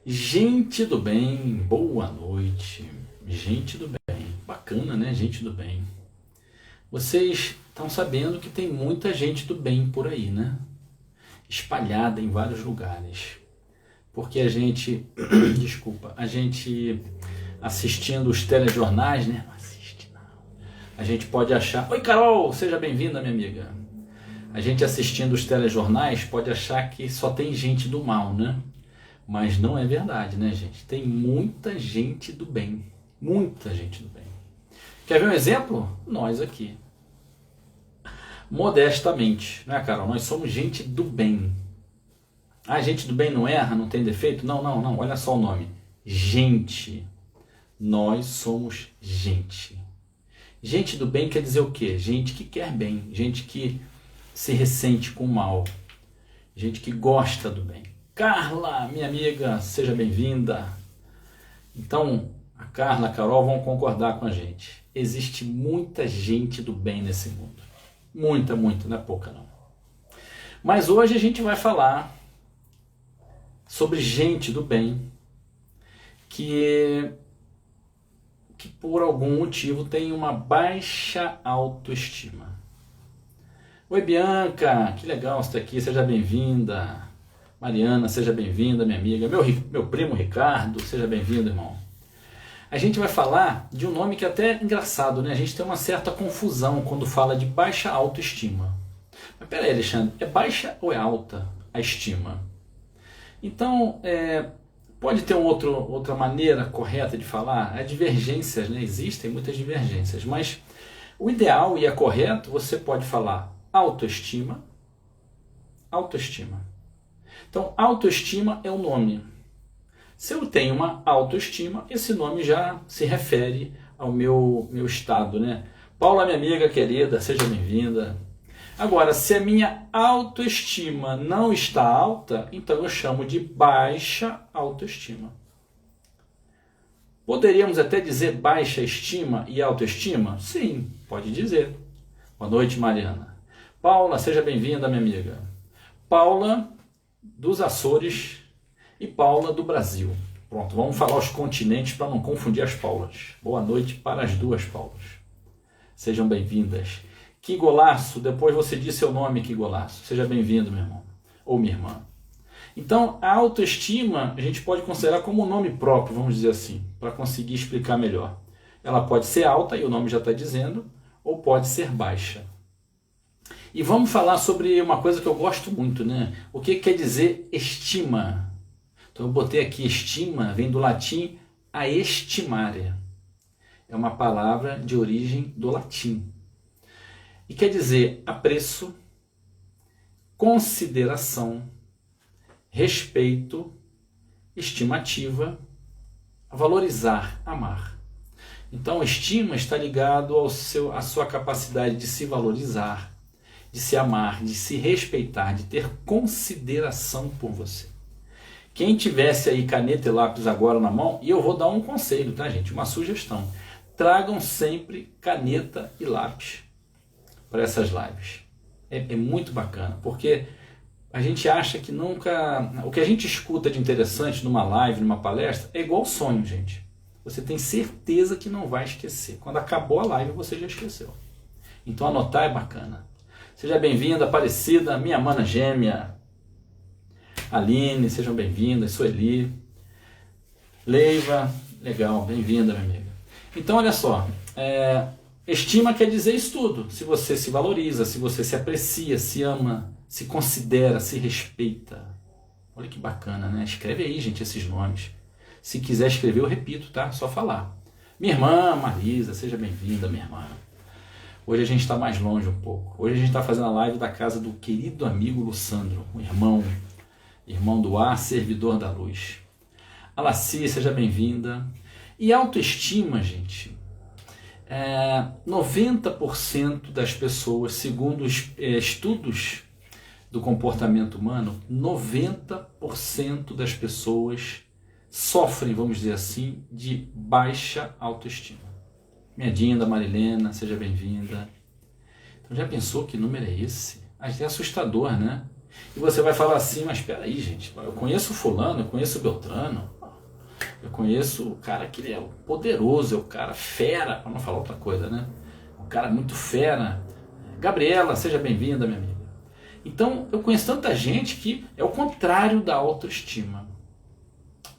Gente do bem, boa noite. Gente do bem, bacana, né? Gente do bem. Vocês estão sabendo que tem muita gente do bem por aí, né? Espalhada em vários lugares. Porque a gente, desculpa, a gente assistindo os telejornais, né? Não assiste não. A gente pode achar, oi Carol, seja bem-vinda, minha amiga. A gente assistindo os telejornais pode achar que só tem gente do mal, né? Mas não é verdade, né, gente? Tem muita gente do bem. Muita gente do bem. Quer ver um exemplo? Nós aqui. Modestamente, né, Carol? Nós somos gente do bem. Ah, gente do bem não erra, não tem defeito? Não, não, não. Olha só o nome. Gente. Nós somos gente. Gente do bem quer dizer o quê? Gente que quer bem. Gente que se ressente com o mal. Gente que gosta do bem. Carla, minha amiga, seja bem-vinda. Então, a Carla, a Carol vão concordar com a gente. Existe muita gente do bem nesse mundo. Muita, muita, não é pouca não. Mas hoje a gente vai falar sobre gente do bem que por algum motivo tem uma baixa autoestima. Oi, Bianca, que legal você estar aqui, seja bem-vinda. Mariana, seja bem-vinda, minha amiga. Meu primo Ricardo, seja bem-vindo, irmão. A gente vai falar de um nome que é até engraçado, né? A gente tem uma certa confusão quando fala de baixa autoestima. Mas peraí, Alexandre, é baixa ou é alta a estima? Então, pode ter outra maneira correta de falar? Há divergências, né? Existem muitas divergências, mas o ideal e é correto, você pode falar autoestima, autoestima. Então, autoestima é o nome. Se eu tenho uma autoestima, esse nome já se refere ao meu estado, né? Paula, minha amiga querida, seja bem-vinda. Agora, se a minha autoestima não está alta, então eu chamo de baixa autoestima. Poderíamos até dizer baixa estima e autoestima? Sim, pode dizer. Boa noite, Mariana. Paula, seja bem-vinda, minha amiga. Paula dos Açores e Paula do Brasil. Pronto, vamos falar os continentes para não confundir as Paulas. Boa noite para as duas Paulas. Sejam bem-vindas. Que golaço, depois você diz seu nome, que golaço. Seja bem-vindo, meu irmão, ou minha irmã. Então, a autoestima a gente pode considerar como um nome próprio, vamos dizer assim, para conseguir explicar melhor. Ela pode ser alta, e o nome já está dizendo, ou pode ser baixa. E vamos falar sobre uma coisa que eu gosto muito, né? O que quer dizer estima? Então eu botei aqui estima, vem do latim aestimare. É uma palavra de origem do latim. E quer dizer apreço, consideração, respeito, estimativa, valorizar, amar. Então estima está ligado à sua capacidade de se valorizar, de se amar, de se respeitar, de ter consideração por você. Quem tivesse aí caneta e lápis agora na mão, e eu vou dar um conselho, tá, gente? Uma sugestão. Tragam sempre caneta e lápis para essas lives. É muito bacana, porque a gente acha que nunca... O que a gente escuta de interessante numa live, numa palestra, é igual sonho, gente. Você tem certeza que não vai esquecer. Quando acabou a live, você já esqueceu. Então anotar é bacana. Seja bem-vinda, Aparecida, minha mana gêmea. Aline, sejam bem-vindas. Sueli. Leiva, legal, bem-vinda, minha amiga. Então, olha só. Estima quer dizer isso tudo. Se você se valoriza, se você se aprecia, se ama, se considera, se respeita. Olha que bacana, né? Escreve aí, gente, esses nomes. Se quiser escrever, eu repito, tá? Só falar. Minha irmã, Marisa, seja bem-vinda, minha irmã. Hoje a gente está mais longe um pouco. Hoje a gente está fazendo a live da casa do querido amigo Lussandro, um irmão do ar, servidor da luz. Alaci, seja bem-vinda. E autoestima, gente, 90% das pessoas, segundo os estudos do comportamento humano, 90% das pessoas sofrem, vamos dizer assim, de baixa autoestima. Minha Dinda, Marilena, seja bem-vinda. Então já pensou que número é esse? É assustador, né? E você vai falar assim, mas espera aí, gente, eu conheço fulano, eu conheço Beltrano, eu conheço o cara que ele é poderoso, é o cara fera, para não falar outra coisa, né? O cara muito fera. Gabriela, seja bem-vinda, minha amiga. Então, eu conheço tanta gente que é o contrário da autoestima.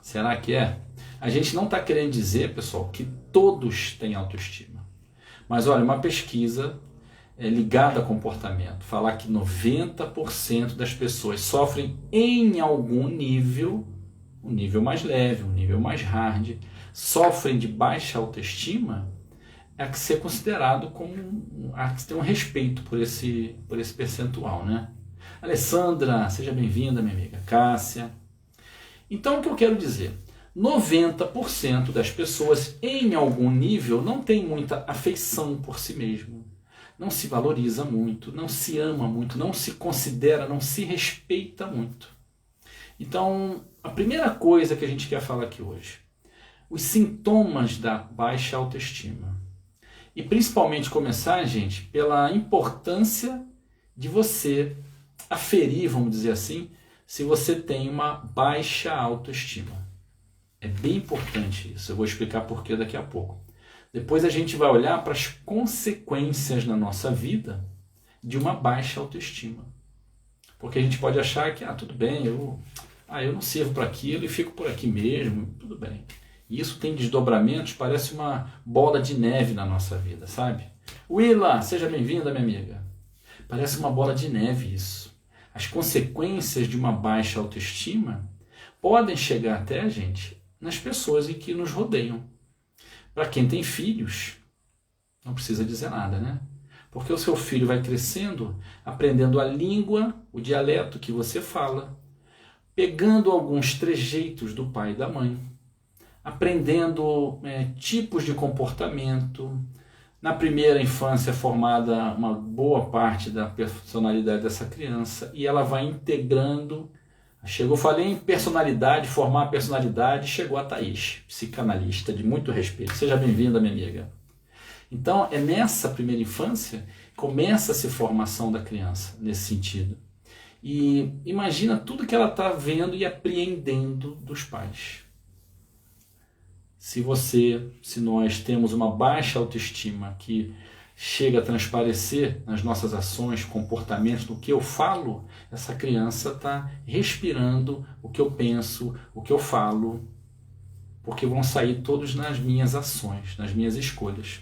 Será que é? A gente não está querendo dizer, pessoal, que todos têm autoestima. Mas olha, uma pesquisa ligada a comportamento, falar que 90% das pessoas sofrem em algum nível, um nível mais leve, um nível mais hard, sofrem de baixa autoestima, é que ser considerado como, há que ter um respeito por esse percentual, né? Alessandra, seja bem-vinda, minha amiga. Cássia. Então, o que eu quero dizer? 90% das pessoas, em algum nível, não tem muita afeição por si mesmo. Não se valoriza muito, não se ama muito, não se considera, não se respeita muito. Então, a primeira coisa que a gente quer falar aqui hoje, os sintomas da baixa autoestima. E principalmente começar, gente, pela importância de você aferir, vamos dizer assim, se você tem uma baixa autoestima. É bem importante isso, eu vou explicar por que daqui a pouco. Depois a gente vai olhar para as consequências na nossa vida de uma baixa autoestima. Porque a gente pode achar que, tudo bem, eu não sirvo para aquilo e fico por aqui mesmo, tudo bem. E isso tem desdobramentos, parece uma bola de neve na nossa vida, sabe? Willa, seja bem-vinda, minha amiga. Parece uma bola de neve isso. As consequências de uma baixa autoestima podem chegar até a gente nas pessoas em que nos rodeiam. Para quem tem filhos, não precisa dizer nada, né? Porque o seu filho vai crescendo, aprendendo a língua, o dialeto que você fala, pegando alguns trejeitos do pai e da mãe, aprendendo tipos de comportamento. Na primeira infância é formada uma boa parte da personalidade dessa criança e ela vai integrando. Falei em personalidade, formar a personalidade, chegou a Thaís, psicanalista de muito respeito. Seja bem-vinda, minha amiga. Então, é nessa primeira infância que começa-se a formação da criança, nesse sentido. E imagina tudo que ela está vendo e apreendendo dos pais. Se nós temos uma baixa autoestima que chega a transparecer nas nossas ações, comportamentos, no que eu falo, essa criança está respirando o que eu penso, o que eu falo, porque vão sair todos nas minhas ações, nas minhas escolhas.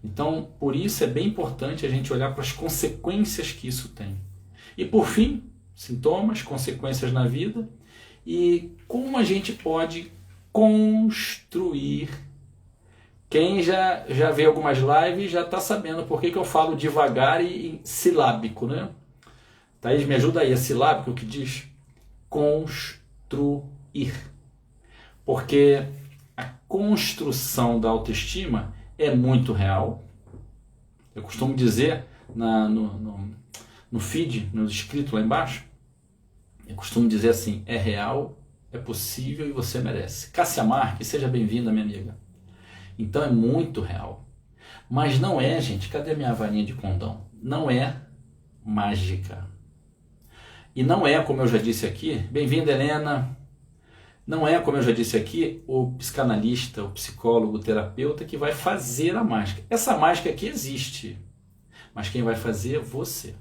Então, por isso é bem importante a gente olhar para as consequências que isso tem. E por fim, sintomas, consequências na vida e como a gente pode construir. Quem já vê algumas lives já está sabendo por que eu falo devagar e silábico, né? Thaís, me ajuda aí, é silábico que diz construir. Porque a construção da autoestima é muito real. Eu costumo dizer no feed, no escrito lá embaixo, eu costumo dizer assim, é real, é possível e você merece. Cássia Marques, seja bem-vinda, minha amiga. Então é muito real. Mas não é, gente, cadê minha varinha de condão? Não é mágica. E não é, como eu já disse aqui, bem-vinda, Helena, não é, como eu já disse aqui, o psicanalista, o psicólogo, o terapeuta que vai fazer a mágica. Essa mágica aqui existe, mas quem vai fazer é você.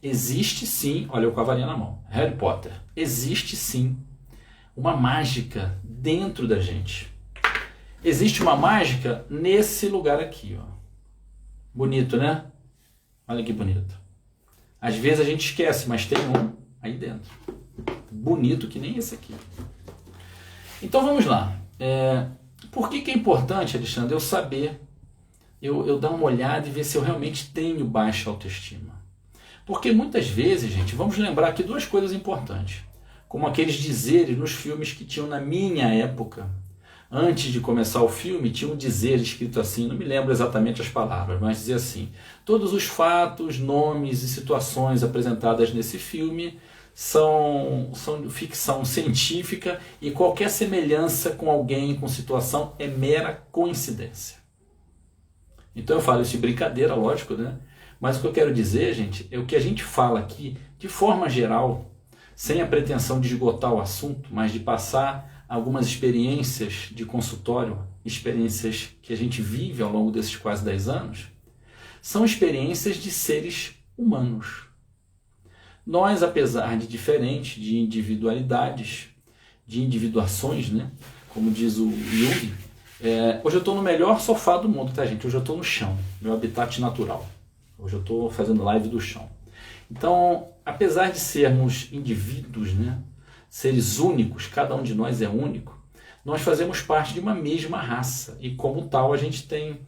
Existe sim, olha eu com a varinha na mão, Harry Potter, existe sim uma mágica dentro da gente. Existe uma mágica nesse lugar aqui, ó. Bonito, né? Olha que bonito. Às vezes a gente esquece, mas tem um aí dentro. Bonito que nem esse aqui. Então vamos lá. Por que é importante, Alexandre, eu saber, eu dar uma olhada e ver se eu realmente tenho baixa autoestima? Porque muitas vezes, gente, vamos lembrar aqui duas coisas importantes. Como aqueles dizeres nos filmes que tinham na minha época. Antes de começar o filme, tinha um dizer escrito assim, não me lembro exatamente as palavras, mas dizia assim: todos os fatos, nomes e situações apresentadas nesse filme são ficção científica e qualquer semelhança com alguém, com situação, é mera coincidência. Então eu falo isso de brincadeira, lógico, né? Mas o que eu quero dizer, gente, é o que a gente fala aqui, de forma geral, sem a pretensão de esgotar o assunto, mas de passar algumas experiências de consultório, experiências que a gente vive ao longo desses quase 10 anos, são experiências de seres humanos. Nós, apesar de diferentes, de individualidades, de individuações, né? Como diz o Jung, hoje eu estou no melhor sofá do mundo, tá, gente? Hoje eu estou no chão, meu habitat natural. Hoje eu estou fazendo live do chão. Então, apesar de sermos indivíduos, né? Seres únicos, cada um de nós é único, nós fazemos parte de uma mesma raça e, como tal, a gente tem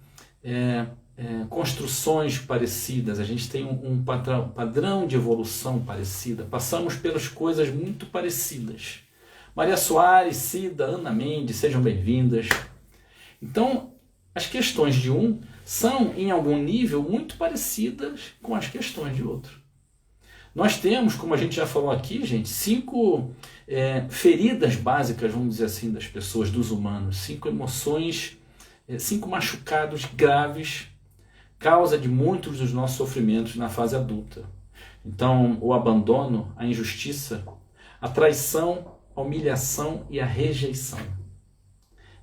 construções parecidas, a gente tem um padrão de evolução parecida, passamos pelas coisas muito parecidas. Maria Soares, Cida, Ana Mendes, sejam bem-vindas. Então, as questões de um são, em algum nível, muito parecidas com as questões de outro. Nós temos, como a gente já falou aqui, gente, 5 feridas básicas, vamos dizer assim, das pessoas, dos humanos. 5 emoções, 5 machucados graves, causa de muitos dos nossos sofrimentos na fase adulta. Então, o abandono, a injustiça, a traição, a humilhação e a rejeição.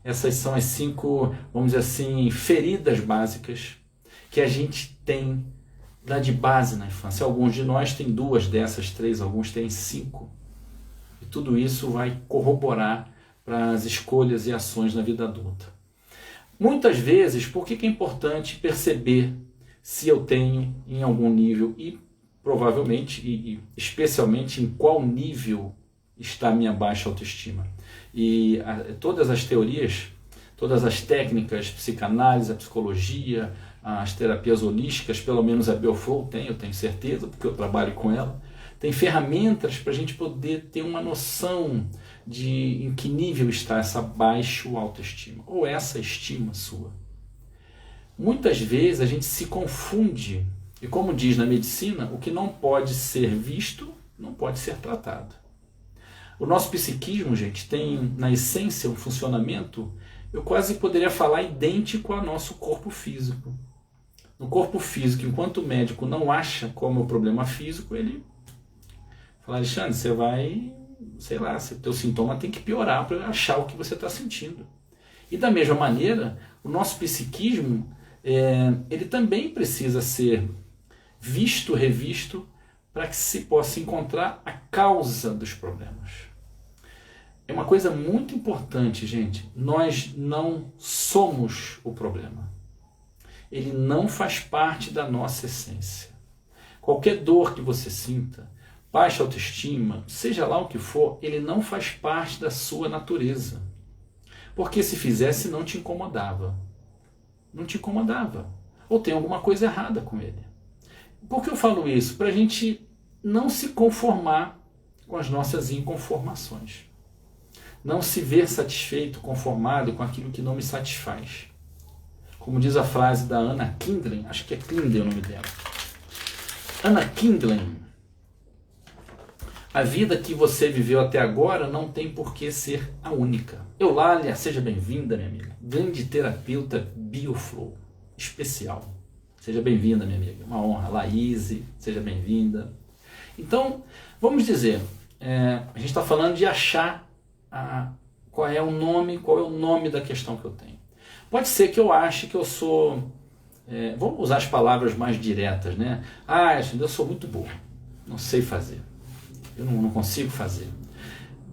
Essas são as 5, vamos dizer assim, feridas básicas que a gente tem lá de base na infância. Alguns de nós têm 2 dessas, 3, alguns têm 5. E tudo isso vai corroborar para as escolhas e ações na vida adulta. Muitas vezes, por que é importante perceber se eu tenho em algum nível e provavelmente e especialmente em qual nível está a minha baixa autoestima? E todas as teorias, todas as técnicas, psicanálise, a psicologia, as terapias holísticas, pelo menos a Bioflow tem, eu tenho certeza, porque eu trabalho com ela, tem ferramentas para a gente poder ter uma noção de em que nível está essa baixa autoestima, ou essa estima sua. Muitas vezes a gente se confunde, e como diz na medicina, o que não pode ser visto, não pode ser tratado. O nosso psiquismo, gente, tem na essência um funcionamento, eu quase poderia falar, idêntico ao nosso corpo físico. No corpo físico, enquanto o médico não acha qual é o problema físico, ele fala: Alexandre, você vai, sei lá, o teu sintoma tem que piorar para achar o que você está sentindo. E da mesma maneira, o nosso psiquismo, ele também precisa ser visto, revisto, para que se possa encontrar a causa dos problemas. É uma coisa muito importante, gente. Nós não somos o problema. Ele não faz parte da nossa essência. Qualquer dor que você sinta, baixa autoestima, seja lá o que for, ele não faz parte da sua natureza. Porque se fizesse, não te incomodava. Não te incomodava. Ou tem alguma coisa errada com ele. Por que eu falo isso? Para a gente não se conformar com as nossas inconformações. Não se ver satisfeito, conformado com aquilo que não me satisfaz. Como diz a frase da Anna Kindlen, acho que é Kindlen o nome dela. Anna Kindlen: a vida que você viveu até agora não tem por que ser a única. Eulália, seja bem-vinda, minha amiga. Grande terapeuta Bioflow, especial. Seja bem-vinda, minha amiga. Uma honra. Laís, seja bem-vinda. Então, vamos dizer, a gente está falando de achar qual é o nome da questão que eu tenho. Pode ser que eu ache que eu sou... vamos usar as palavras mais diretas, né? Eu sou muito burro. Não sei fazer. Eu não consigo fazer.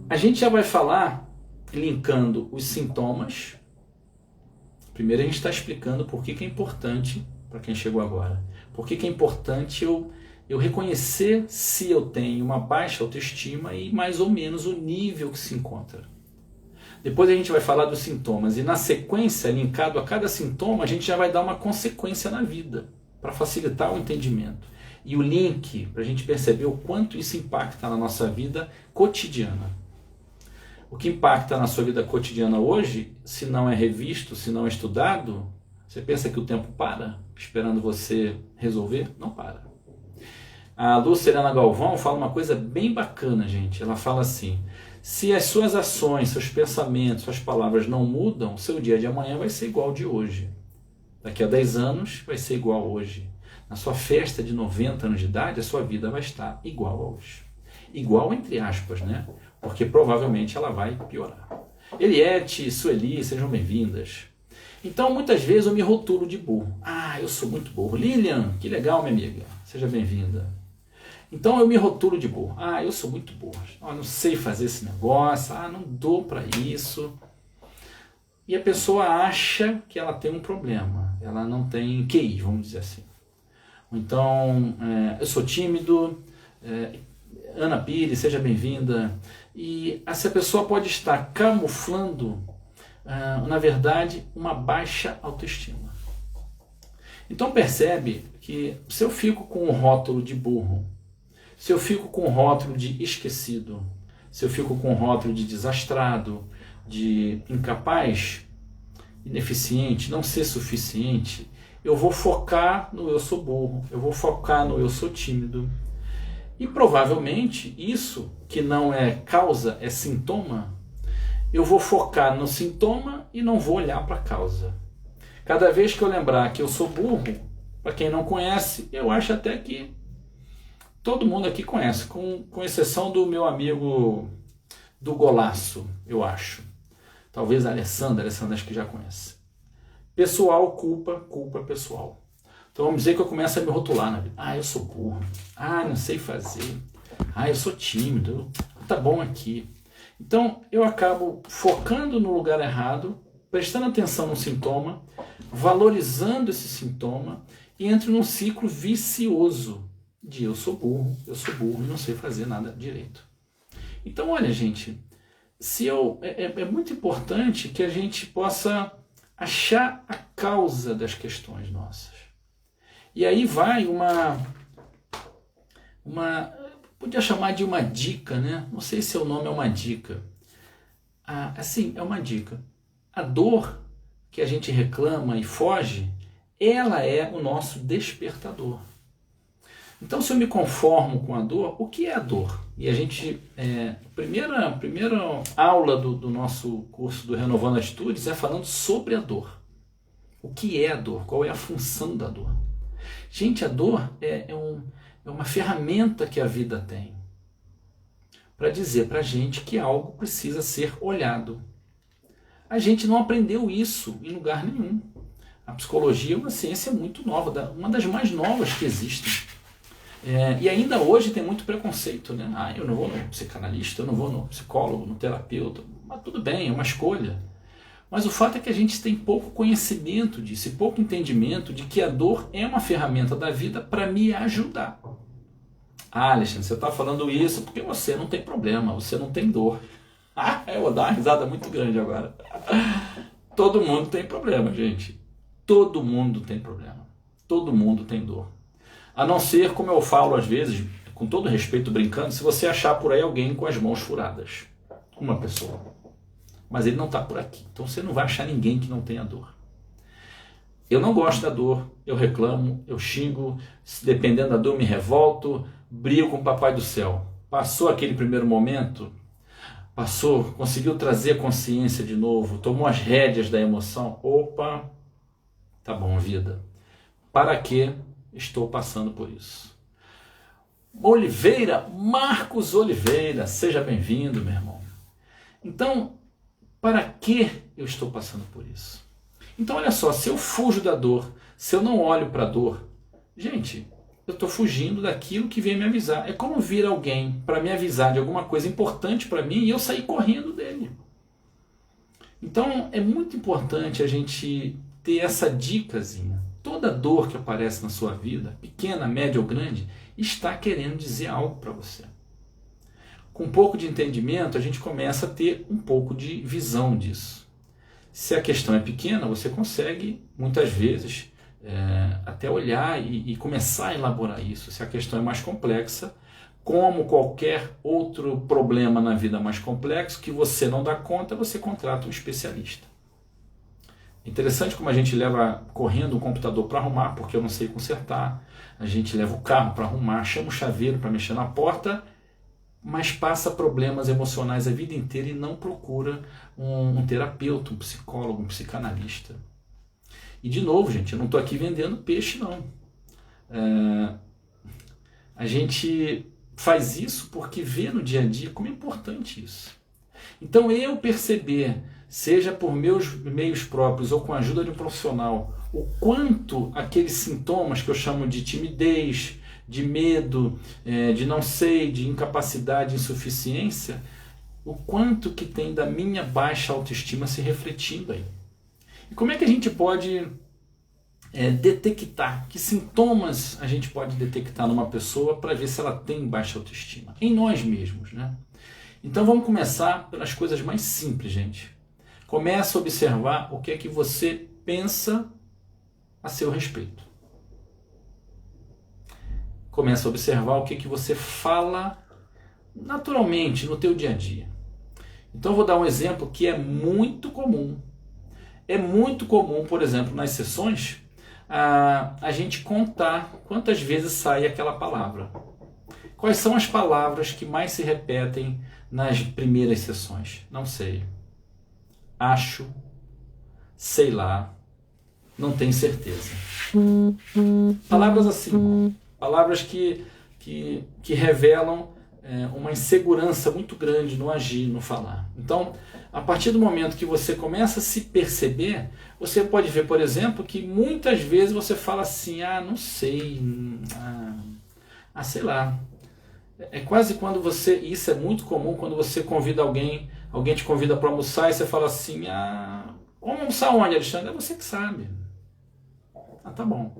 A gente já vai falar linkando os sintomas. Primeiro a gente está explicando por que é importante, para quem chegou agora, por que é importante eu reconhecer se eu tenho uma baixa autoestima e mais ou menos o nível que se encontra. Depois a gente vai falar dos sintomas e na sequência, linkado a cada sintoma, a gente já vai dar uma consequência na vida, para facilitar o entendimento. E o link, para a gente perceber o quanto isso impacta na nossa vida cotidiana. O que impacta na sua vida cotidiana hoje, se não é revisto, se não é estudado, você pensa que o tempo para, esperando você resolver? Não para. A Luciana Galvão fala uma coisa bem bacana, gente. Ela fala assim: se as suas ações, seus pensamentos, suas palavras não mudam, seu dia de amanhã vai ser igual ao de hoje. Daqui a 10 anos vai ser igual a hoje. na sua festa de 90 anos de idade, a sua vida vai estar igual a hoje. Igual entre aspas, né? Porque provavelmente ela vai piorar. Eliette, Sueli, sejam bem-vindas. Então, muitas vezes eu me rotulo de burro. Ah, eu sou muito burro. Lilian, que legal, minha amiga. Seja bem-vinda. Então, eu me rotulo de burro. Ah, eu sou muito burro. Ah, não sei fazer esse negócio. Ah, não dou para isso. E a pessoa acha que ela tem um problema. Ela não tem QI, vamos dizer assim. Então, eu sou tímido. Ana Pires, seja bem-vinda. E essa pessoa pode estar camuflando, na verdade, uma baixa autoestima. Então percebe que se eu fico com o rótulo de burro, se eu fico com o rótulo de esquecido, se eu fico com o rótulo de desastrado, de incapaz, ineficiente, não ser suficiente, eu vou focar no eu sou burro, eu vou focar no eu sou tímido. E provavelmente isso, que não é causa, é sintoma, eu vou focar no sintoma e não vou olhar para a causa. Cada vez que eu lembrar que eu sou burro, para quem não conhece, eu acho até que todo mundo aqui conhece, com exceção do meu amigo do Golaço, eu acho. Talvez a Alessandra acho que já conhece. Pessoal, culpa pessoal. Então vamos dizer que eu começo a me rotular na vida. Ah, eu sou burro. Ah, não sei fazer. Ah, eu sou tímido. Tá bom aqui. Então eu acabo focando no lugar errado, prestando atenção no sintoma, valorizando esse sintoma e entro num ciclo vicioso de eu sou burro e não sei fazer nada direito. Então olha, gente, é muito importante que a gente possa achar a causa das questões nossas. E aí vai podia chamar de uma dica, né? Não sei se o nome é uma dica. Assim, é uma dica. A dor que a gente reclama e foge, ela é o nosso despertador. Então, se eu me conformo com a dor, o que é a dor? E a gente, primeira aula do nosso curso do Renovando Atitudes é falando sobre a dor. O que é a dor? Qual é a função da dor? Gente, a dor é uma ferramenta que a vida tem para dizer para a gente que algo precisa ser olhado. A gente não aprendeu isso em lugar nenhum. A psicologia é uma ciência muito nova, uma das mais novas que existem. E ainda hoje tem muito preconceito, né? Eu não vou no psicanalista, eu não vou no psicólogo, no terapeuta. Mas tudo bem, é uma escolha. Mas o fato é que a gente tem pouco conhecimento disso, e pouco entendimento de que a dor é uma ferramenta da vida para me ajudar. Alexandre, você está falando isso porque você não tem problema, você não tem dor. Eu vou dar uma risada muito grande agora. Todo mundo tem problema, gente. Todo mundo tem problema. Todo mundo tem dor. A não ser, como eu falo às vezes, com todo respeito, brincando, se você achar por aí alguém com as mãos furadas. Uma pessoa. Mas ele não está por aqui. Então você não vai achar ninguém que não tenha dor. Eu não gosto da dor, eu reclamo, eu xingo, dependendo da dor eu me revolto, brigo com o Papai do Céu. Passou aquele primeiro momento, conseguiu trazer consciência de novo, tomou as rédeas da emoção. Opa, tá bom, vida. Para que estou passando por isso? Marcos Oliveira, seja bem-vindo, meu irmão. Então, para que eu estou passando por isso? Então, olha só, se eu fujo da dor, se eu não olho para a dor, gente, eu estou fugindo daquilo que vem me avisar. É como vir alguém para me avisar de alguma coisa importante para mim e eu sair correndo dele. Então, é muito importante a gente ter essa dicasinha. Toda dor que aparece na sua vida, pequena, média ou grande, está querendo dizer algo para você. Com um pouco de entendimento, a gente começa a ter um pouco de visão disso. Se a questão é pequena, você consegue, muitas vezes, até olhar e começar a elaborar isso. Se a questão é mais complexa, como qualquer outro problema na vida mais complexo, que você não dá conta, você contrata um especialista. Interessante como a gente leva correndo um computador para arrumar, porque eu não sei consertar. A gente leva o carro para arrumar, chama o chaveiro para mexer na porta, mas passa problemas emocionais a vida inteira e não procura um terapeuta, um psicólogo, um psicanalista. E de novo, gente, eu não estou aqui vendendo peixe, não. A gente faz isso porque vê no dia a dia como é importante isso. Então eu perceber, seja por meus meios próprios ou com a ajuda de um profissional, o quanto aqueles sintomas que eu chamo de timidez, de medo, de não sei, de incapacidade, insuficiência, o quanto que tem da minha baixa autoestima se refletindo aí. E como é que a gente pode detectar, que sintomas a gente pode detectar numa pessoa para ver se ela tem baixa autoestima? Em nós mesmos, né? Então vamos começar pelas coisas mais simples, gente. Começa a observar o que é que você pensa a seu respeito. Começa a observar o que é que você fala naturalmente no teu dia a dia. Então eu vou dar um exemplo que é muito comum. É muito comum, por exemplo, nas sessões, a gente contar quantas vezes sai aquela palavra. Quais são as palavras que mais se repetem nas primeiras sessões? Não sei. Acho. Sei lá. Não tenho certeza. Palavras assim. Palavras que revelam uma insegurança muito grande no agir, no falar. Então, a partir do momento que você começa a se perceber, você pode ver, por exemplo, que muitas vezes você fala assim, não sei, sei lá. É quase quando você, isso é muito comum quando você convida alguém te convida para almoçar e você fala assim, vamos almoçar onde, Alexandre? É você que sabe. Tá bom.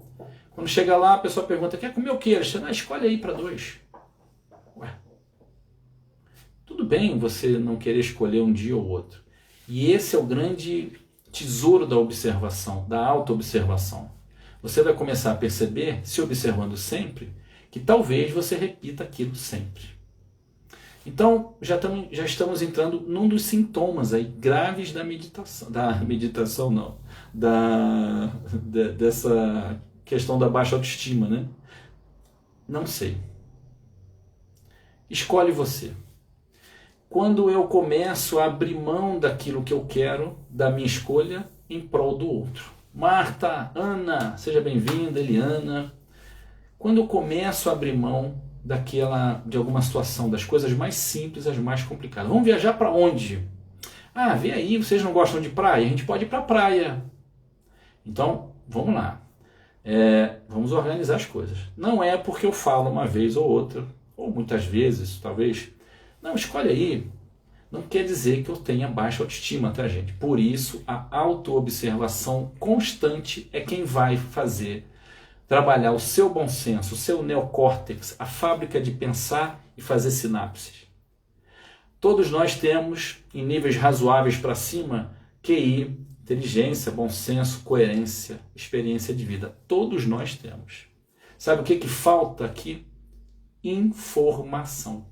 Quando chega lá, a pessoa pergunta, quer comer o que, Alexandre? Escolhe aí para 2. Ué. Tudo bem você não querer escolher um dia ou outro. E esse é o grande tesouro da observação, da autoobservação. Você vai começar a perceber, se observando sempre, que talvez você repita aquilo sempre. Então, já estamos entrando num dos sintomas aí graves da meditação, dessa questão da baixa autoestima, né? Não sei. Escolhe você. Quando eu começo a abrir mão daquilo que eu quero, da minha escolha, em prol do outro. Marta, Ana, seja bem-vinda, Eliana. Quando eu começo a abrir mão de alguma situação, das coisas mais simples às mais complicadas. Vamos viajar para onde? Vê aí, vocês não gostam de praia? A gente pode ir para a praia. Então, vamos lá. Vamos organizar as coisas. Não é porque eu falo uma vez ou outra, ou muitas vezes, talvez. Não, escolhe aí. Não quer dizer que eu tenha baixa autoestima, tá, gente? Por isso, a autoobservação constante é quem vai trabalhar o seu bom senso, o seu neocórtex, a fábrica de pensar e fazer sinapses. Todos nós temos, em níveis razoáveis para cima, QI, inteligência, bom senso, coerência, experiência de vida. Todos nós temos. Sabe o que falta aqui? Informação.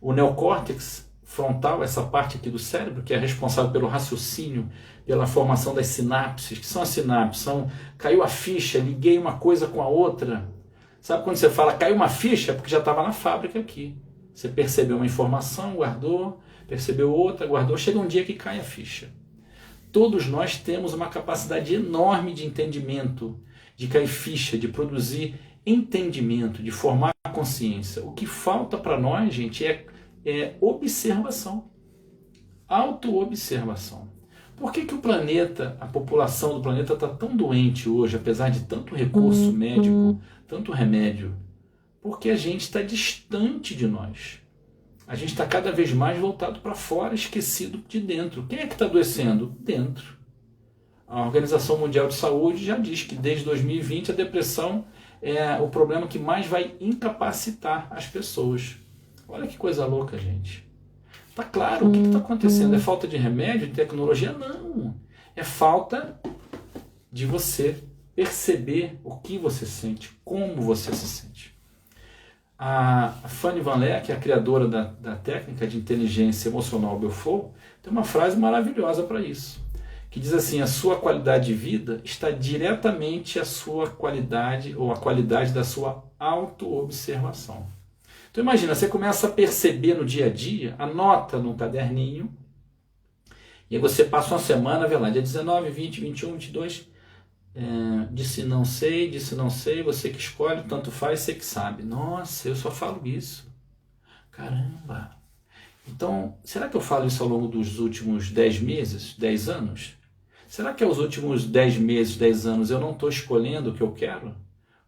O neocórtex frontal, essa parte aqui do cérebro, que é responsável pelo raciocínio, pela formação das sinapses. Que são as sinapses? Caiu a ficha, liguei uma coisa com a outra. Sabe quando você fala caiu uma ficha? É porque já estava na fábrica aqui. Você percebeu uma informação, guardou, percebeu outra, guardou. Chega um dia que cai a ficha. Todos nós temos uma capacidade enorme de entendimento, de cair ficha, de produzir entendimento, de formar consciência. O que falta para nós, gente, é observação. Autoobservação. Por que o planeta, a população do planeta está tão doente hoje, apesar de tanto recurso médico, tanto remédio? Porque a gente está distante de nós. A gente está cada vez mais voltado para fora, esquecido de dentro. Quem é que está adoecendo? Dentro. A Organização Mundial de Saúde já diz que desde 2020 a depressão é o problema que mais vai incapacitar as pessoas. Olha que coisa louca, gente. Tá claro, o que está acontecendo? É falta de remédio, de tecnologia? Não. É falta de você perceber o que você sente, como você se sente. A Fanny Van Leck, a criadora da técnica de inteligência emocional Belfort, tem uma frase maravilhosa para isso, que diz assim: a sua qualidade de vida está diretamente à sua qualidade ou à qualidade da sua autoobservação. Então imagina, você começa a perceber no dia a dia, anota num caderninho, e aí você passa uma semana, vê lá, dia 19, 20, 21, 22, disse não sei, você que escolhe, tanto faz, você que sabe. Nossa, eu só falo isso. Caramba! Então, será que eu falo isso ao longo dos últimos 10 meses, 10 anos? Será que aos últimos 10 meses, 10 anos eu não estou escolhendo o que eu quero?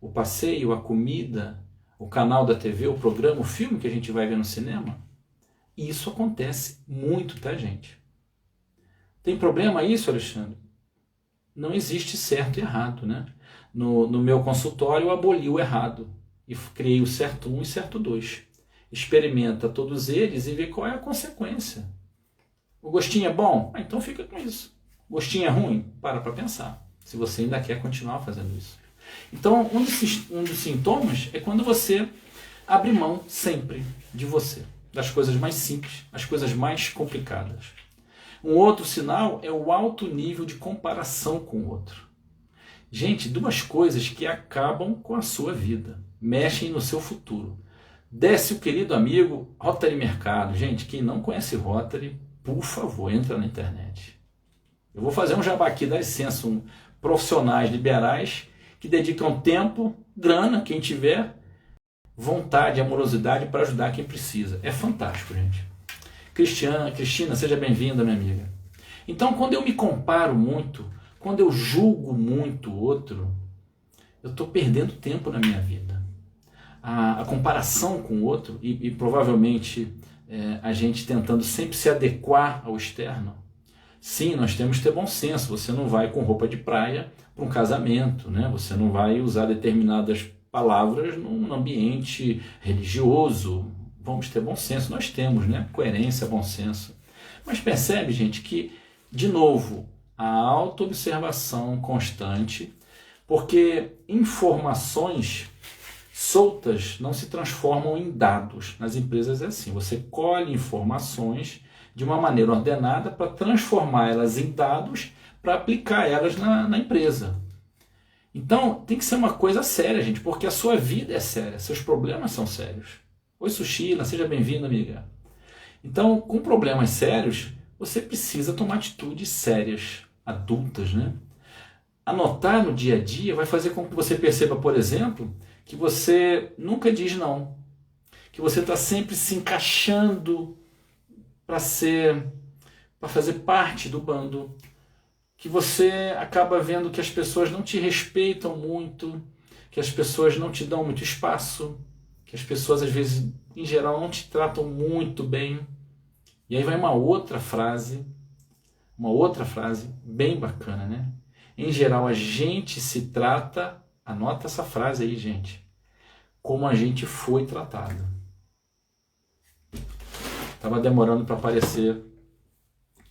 O passeio, a comida, o canal da TV, o programa, o filme que a gente vai ver no cinema? E isso acontece muito, tá, gente? Tem problema isso, Alexandre? Não existe certo e errado, né? No meu consultório eu aboli o errado e criei o certo 1 e certo 2. Experimenta todos eles e vê qual é a consequência. O gostinho é bom? Então fica com isso. O gostinho é ruim? Para pensar, se você ainda quer continuar fazendo isso. Então, um dos sintomas é quando você abre mão sempre de você, das coisas mais simples, as coisas mais complicadas. Um outro sinal é o alto nível de comparação com o outro. Gente, duas coisas que acabam com a sua vida, mexem no seu futuro. Desce o querido amigo Rotary Mercado. Gente, quem não conhece Rotary, por favor, entra na internet. Eu vou fazer um jabá aqui, dá licença, profissionais liberais que dedicam tempo, grana, quem tiver, vontade, amorosidade para ajudar quem precisa. É fantástico, gente. Cristina, seja bem-vinda, minha amiga. Então, quando eu me comparo muito, quando eu julgo muito o outro, eu estou perdendo tempo na minha vida. A comparação com o outro, e provavelmente a gente tentando sempre se adequar ao externo. Sim, nós temos que ter bom senso. Você não vai com roupa de praia para um casamento, né? Você não vai usar determinadas palavras num ambiente religioso. Vamos ter bom senso, nós temos, né? Coerência, bom senso. Mas percebe, gente, que, de novo, a autoobservação constante, porque informações soltas não se transformam em dados. Nas empresas é assim, você colhe informações de uma maneira ordenada para transformar elas em dados para aplicar elas na empresa. Então, tem que ser uma coisa séria, gente, porque a sua vida é séria, seus problemas são sérios. Oi, Sushila, seja bem-vinda, amiga. Então, com problemas sérios, você precisa tomar atitudes sérias, adultas, né? Anotar no dia a dia vai fazer com que você perceba, por exemplo, que você nunca diz não, que você está sempre se encaixando para fazer parte do bando, que você acaba vendo que as pessoas não te respeitam muito, que as pessoas não te dão muito espaço, que as pessoas, às vezes, em geral, não te tratam muito bem. E aí vai uma outra frase bem bacana, né? Em geral, a gente se trata, anota essa frase aí, gente, como a gente foi tratado. Estava demorando para aparecer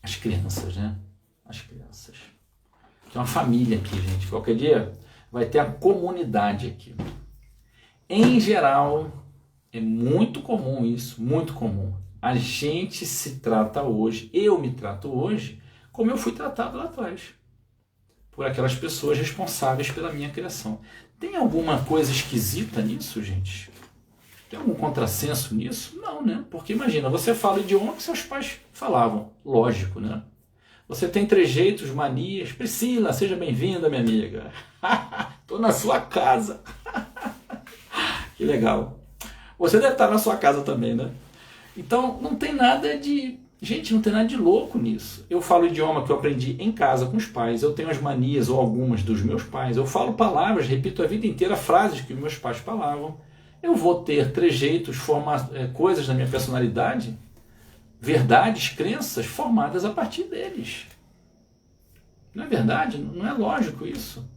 as crianças, né? As crianças. Tem uma família aqui, gente. Qualquer dia vai ter a comunidade aqui. Em geral, é muito comum isso, muito comum. A gente se trata hoje, eu me trato hoje, como eu fui tratado lá atrás. Por aquelas pessoas responsáveis pela minha criação. Tem alguma coisa esquisita nisso, gente? Tem algum contrassenso nisso? Não, né? Porque imagina, você fala o idioma que seus pais falavam. Lógico, né? Você tem trejeitos, manias. Priscila, seja bem-vinda, minha amiga. Estou na sua casa. Que legal. Você deve estar na sua casa também, né? Então, não tem nada de... Gente, não tem nada de louco nisso. Eu falo o idioma que eu aprendi em casa com os pais. Eu tenho as manias ou algumas dos meus pais. Eu falo palavras, repito a vida inteira frases que meus pais falavam. Eu vou ter trejeitos, coisas na minha personalidade, verdades, crenças formadas a partir deles. Não é verdade? Não é lógico isso?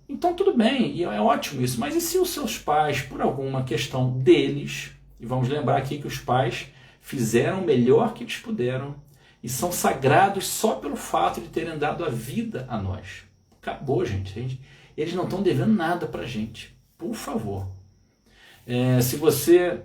Então tudo bem, e é ótimo isso. Mas e se os seus pais, por alguma questão deles, e vamos lembrar aqui que os pais fizeram o melhor que eles puderam e são sagrados só pelo fato de terem dado a vida a nós. Acabou, gente. Eles não estão devendo nada pra gente. Por favor. Se você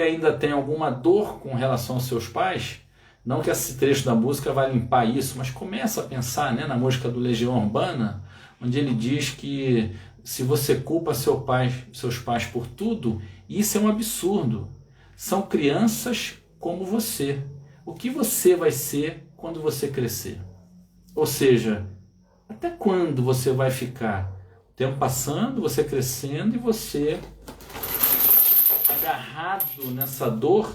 ainda tem alguma dor com relação aos seus pais, não que esse trecho da música vai limpar isso, mas começa a pensar, né, na música do Legião Urbana, onde ele diz que se você culpa seus pais por tudo, isso é um absurdo. São crianças como você. O que você vai ser quando você crescer? Ou seja, Até quando você vai ficar? O tempo passando, você crescendo e você agarrado nessa dor,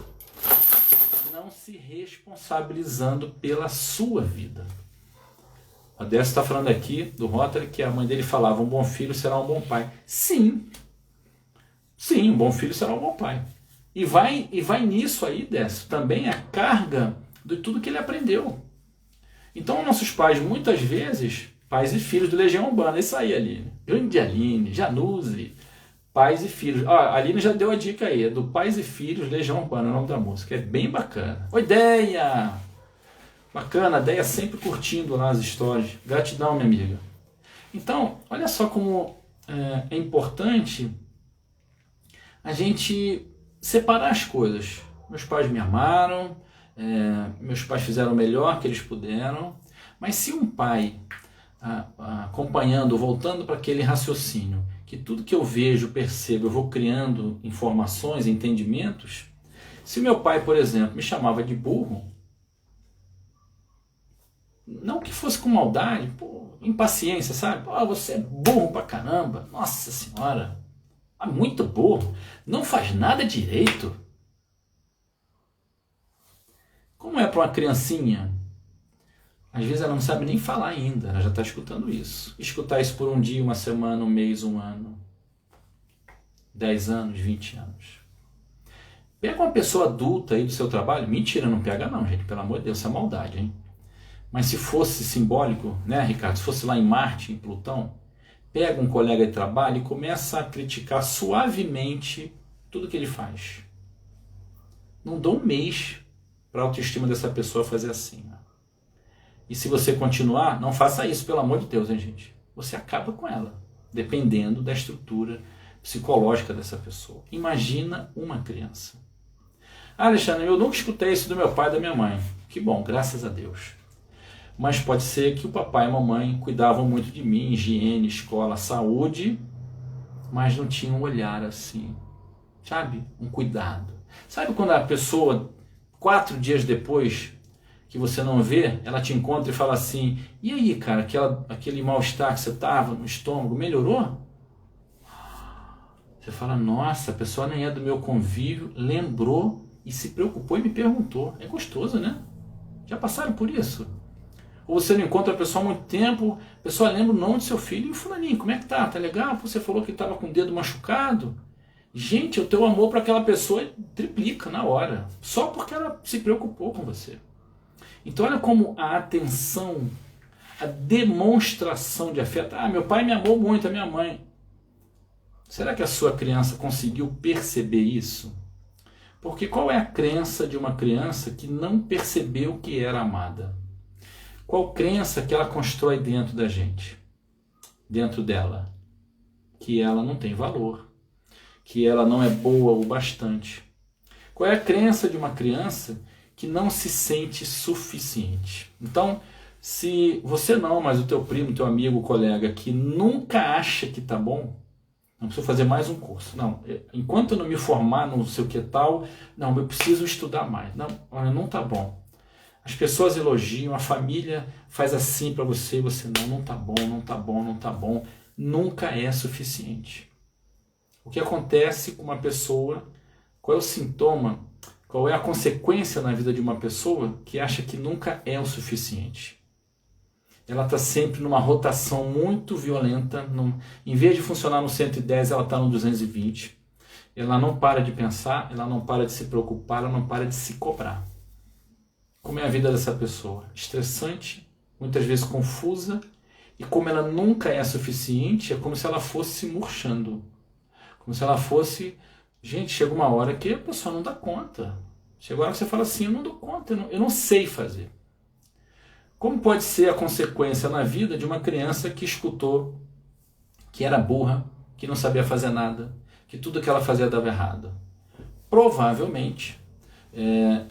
não se responsabilizando pela sua vida. O Décio está falando aqui do Rotary que a mãe dele falava: um bom filho será um bom pai. Sim, um bom filho será um bom pai. E vai nisso aí, Décio, também a carga de tudo que ele aprendeu. Então, nossos pais, muitas vezes, pais e filhos do Legião Urbana, isso aí, Aline. Grande Aline, Januse, pais e filhos. A Aline já deu a dica aí, é do Pais e Filhos, Legião Urbana, é o nome da música. É bem bacana. Oi, Deia! Bacana, a Deia sempre curtindo lá as histórias. Gratidão, minha amiga. Então, olha só como é importante a gente separar as coisas. Meus pais me amaram, meus pais fizeram o melhor que eles puderam, mas se um pai, acompanhando, voltando para aquele raciocínio, que tudo que eu vejo, percebo, eu vou criando informações, entendimentos, se o meu pai, por exemplo, me chamava de burro, não que fosse com maldade, impaciência, sabe? Você é burro pra caramba, nossa senhora, muito burro, não faz nada direito. Como é para uma criancinha? Às vezes ela não sabe nem falar ainda, ela já está escutando isso. Escutar isso por um dia, uma semana, um mês, um ano, 10 anos, 20 anos. Pega uma pessoa adulta aí do seu trabalho, mentira, não pega não, gente, pelo amor de Deus, isso é maldade, hein? Mas se fosse simbólico, né, Ricardo, se fosse lá em Marte, em Plutão, pega um colega de trabalho e começa a criticar suavemente tudo que ele faz. Não dou um mês para a autoestima dessa pessoa fazer assim. Né? E se você continuar, não faça isso, pelo amor de Deus, hein, gente? Você acaba com ela, dependendo da estrutura psicológica dessa pessoa. Imagina uma criança. Alexandre, eu nunca escutei isso do meu pai e da minha mãe. Que bom, graças a Deus. Mas pode ser que o papai e a mamãe cuidavam muito de mim, higiene, escola, saúde, mas não tinham um olhar assim, sabe? Um cuidado. Sabe quando a pessoa, 4 dias depois que você não vê, ela te encontra e fala assim: e aí, cara, aquele mal-estar que você estava no estômago, melhorou? Você fala: nossa, a pessoa nem é do meu convívio, lembrou e se preocupou e me perguntou. É gostoso, né? Já passaram por isso? Ou você não encontra a pessoa há muito tempo, a pessoa lembra o nome do seu filho: e o fulaninho, como é que tá? Tá legal? Você falou que estava com o dedo machucado. Gente, o teu amor para aquela pessoa triplica na hora, só porque ela se preocupou com você. Então olha como a atenção, a demonstração de afeto. Meu pai me amou muito, a minha mãe. Será que a sua criança conseguiu perceber isso? Porque qual é a crença de uma criança que não percebeu que era amada? Qual crença que ela constrói dentro da gente? Dentro dela? Que ela não tem valor. Que ela não é boa o bastante. Qual é a crença de uma criança que não se sente suficiente? Então, se você não, mas o teu primo, teu amigo, colega, que nunca acha que tá bom, não preciso fazer mais um curso. Não, enquanto eu não me formar não sei o que tal, não, eu preciso estudar mais. Não, olha, não tá bom. As pessoas elogiam, a família faz assim para você, você não tá bom, não tá bom, não tá bom. Nunca é suficiente. O que acontece com uma pessoa, qual é o sintoma, qual é a consequência na vida de uma pessoa que acha que nunca é o suficiente? Ela está sempre numa rotação muito violenta, em vez de funcionar no 110, ela está no 220. Ela não para de pensar, ela não para de se preocupar, ela não para de se cobrar. Como é a vida dessa pessoa? Estressante, muitas vezes confusa, e como ela nunca é suficiente, é como se ela fosse se murchando. Como se ela fosse... Gente, chega uma hora que a pessoa não dá conta. Chega uma hora que você fala assim: eu não dou conta, eu não sei fazer. Como pode ser a consequência na vida de uma criança que escutou que era burra, que não sabia fazer nada, que tudo que ela fazia dava errado? Provavelmente,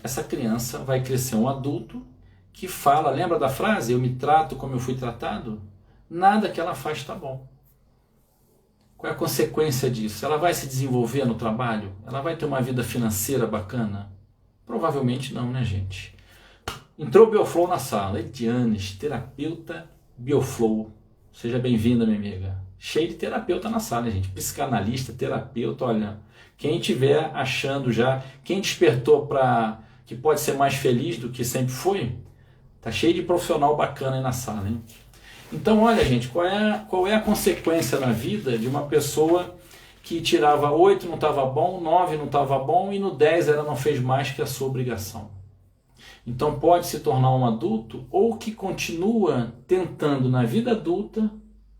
essa criança vai crescer um adulto que fala, lembra da frase: eu me trato como eu fui tratado? Nada que ela faz está bom. Qual é a consequência disso? Ela vai se desenvolver no trabalho? Ela vai ter uma vida financeira bacana? Provavelmente não, né, gente? Entrou o Bioflow na sala. Edianes, terapeuta Bioflow. Seja bem-vinda, minha amiga. Cheio de terapeuta na sala, gente. Psicanalista, terapeuta, olha. Quem tiver achando já, quem despertou para que pode ser mais feliz do que sempre foi, tá cheio de profissional bacana aí na sala, hein? Então, olha, gente, qual é a consequência na vida de uma pessoa que tirava 8 não estava bom, 9 não estava bom e no 10 ela não fez mais que a sua obrigação. Então pode se tornar um adulto ou que continua tentando na vida adulta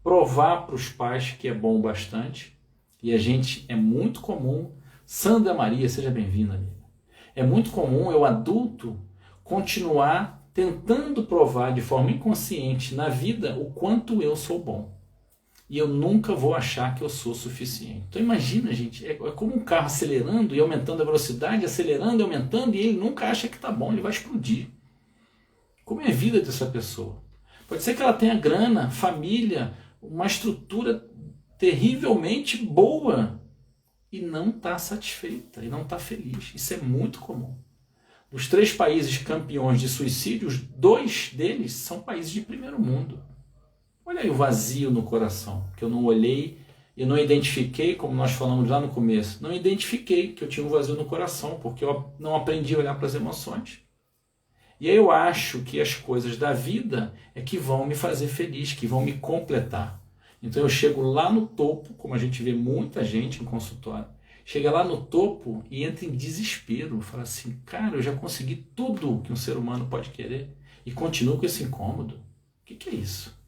provar para os pais que é bom bastante. E a gente, é muito comum, Sandra Maria, seja bem-vinda, amiga. É muito comum eu adulto continuar tentando provar de forma inconsciente na vida o quanto eu sou bom. E eu nunca vou achar que eu sou suficiente. Então imagina, gente, é como um carro acelerando e aumentando a velocidade, acelerando e aumentando, e ele nunca acha que está bom, ele vai explodir. Como é a vida dessa pessoa? Pode ser que ela tenha grana, família, uma estrutura terrivelmente boa e não está satisfeita, e não está feliz. Isso é muito comum. Dos 3 países campeões de suicídios, 2 deles são países de primeiro mundo. Olha aí o vazio no coração, que eu não olhei e não identifiquei, como nós falamos lá no começo, não identifiquei que eu tinha um vazio no coração, porque eu não aprendi a olhar para as emoções. E aí eu acho que as coisas da vida é que vão me fazer feliz, que vão me completar. Então eu chego lá no topo, como a gente vê muita gente em consultório, chega lá no topo e entra em desespero, fala assim, cara, eu já consegui tudo que um ser humano pode querer e continuo com esse incômodo. O que é isso?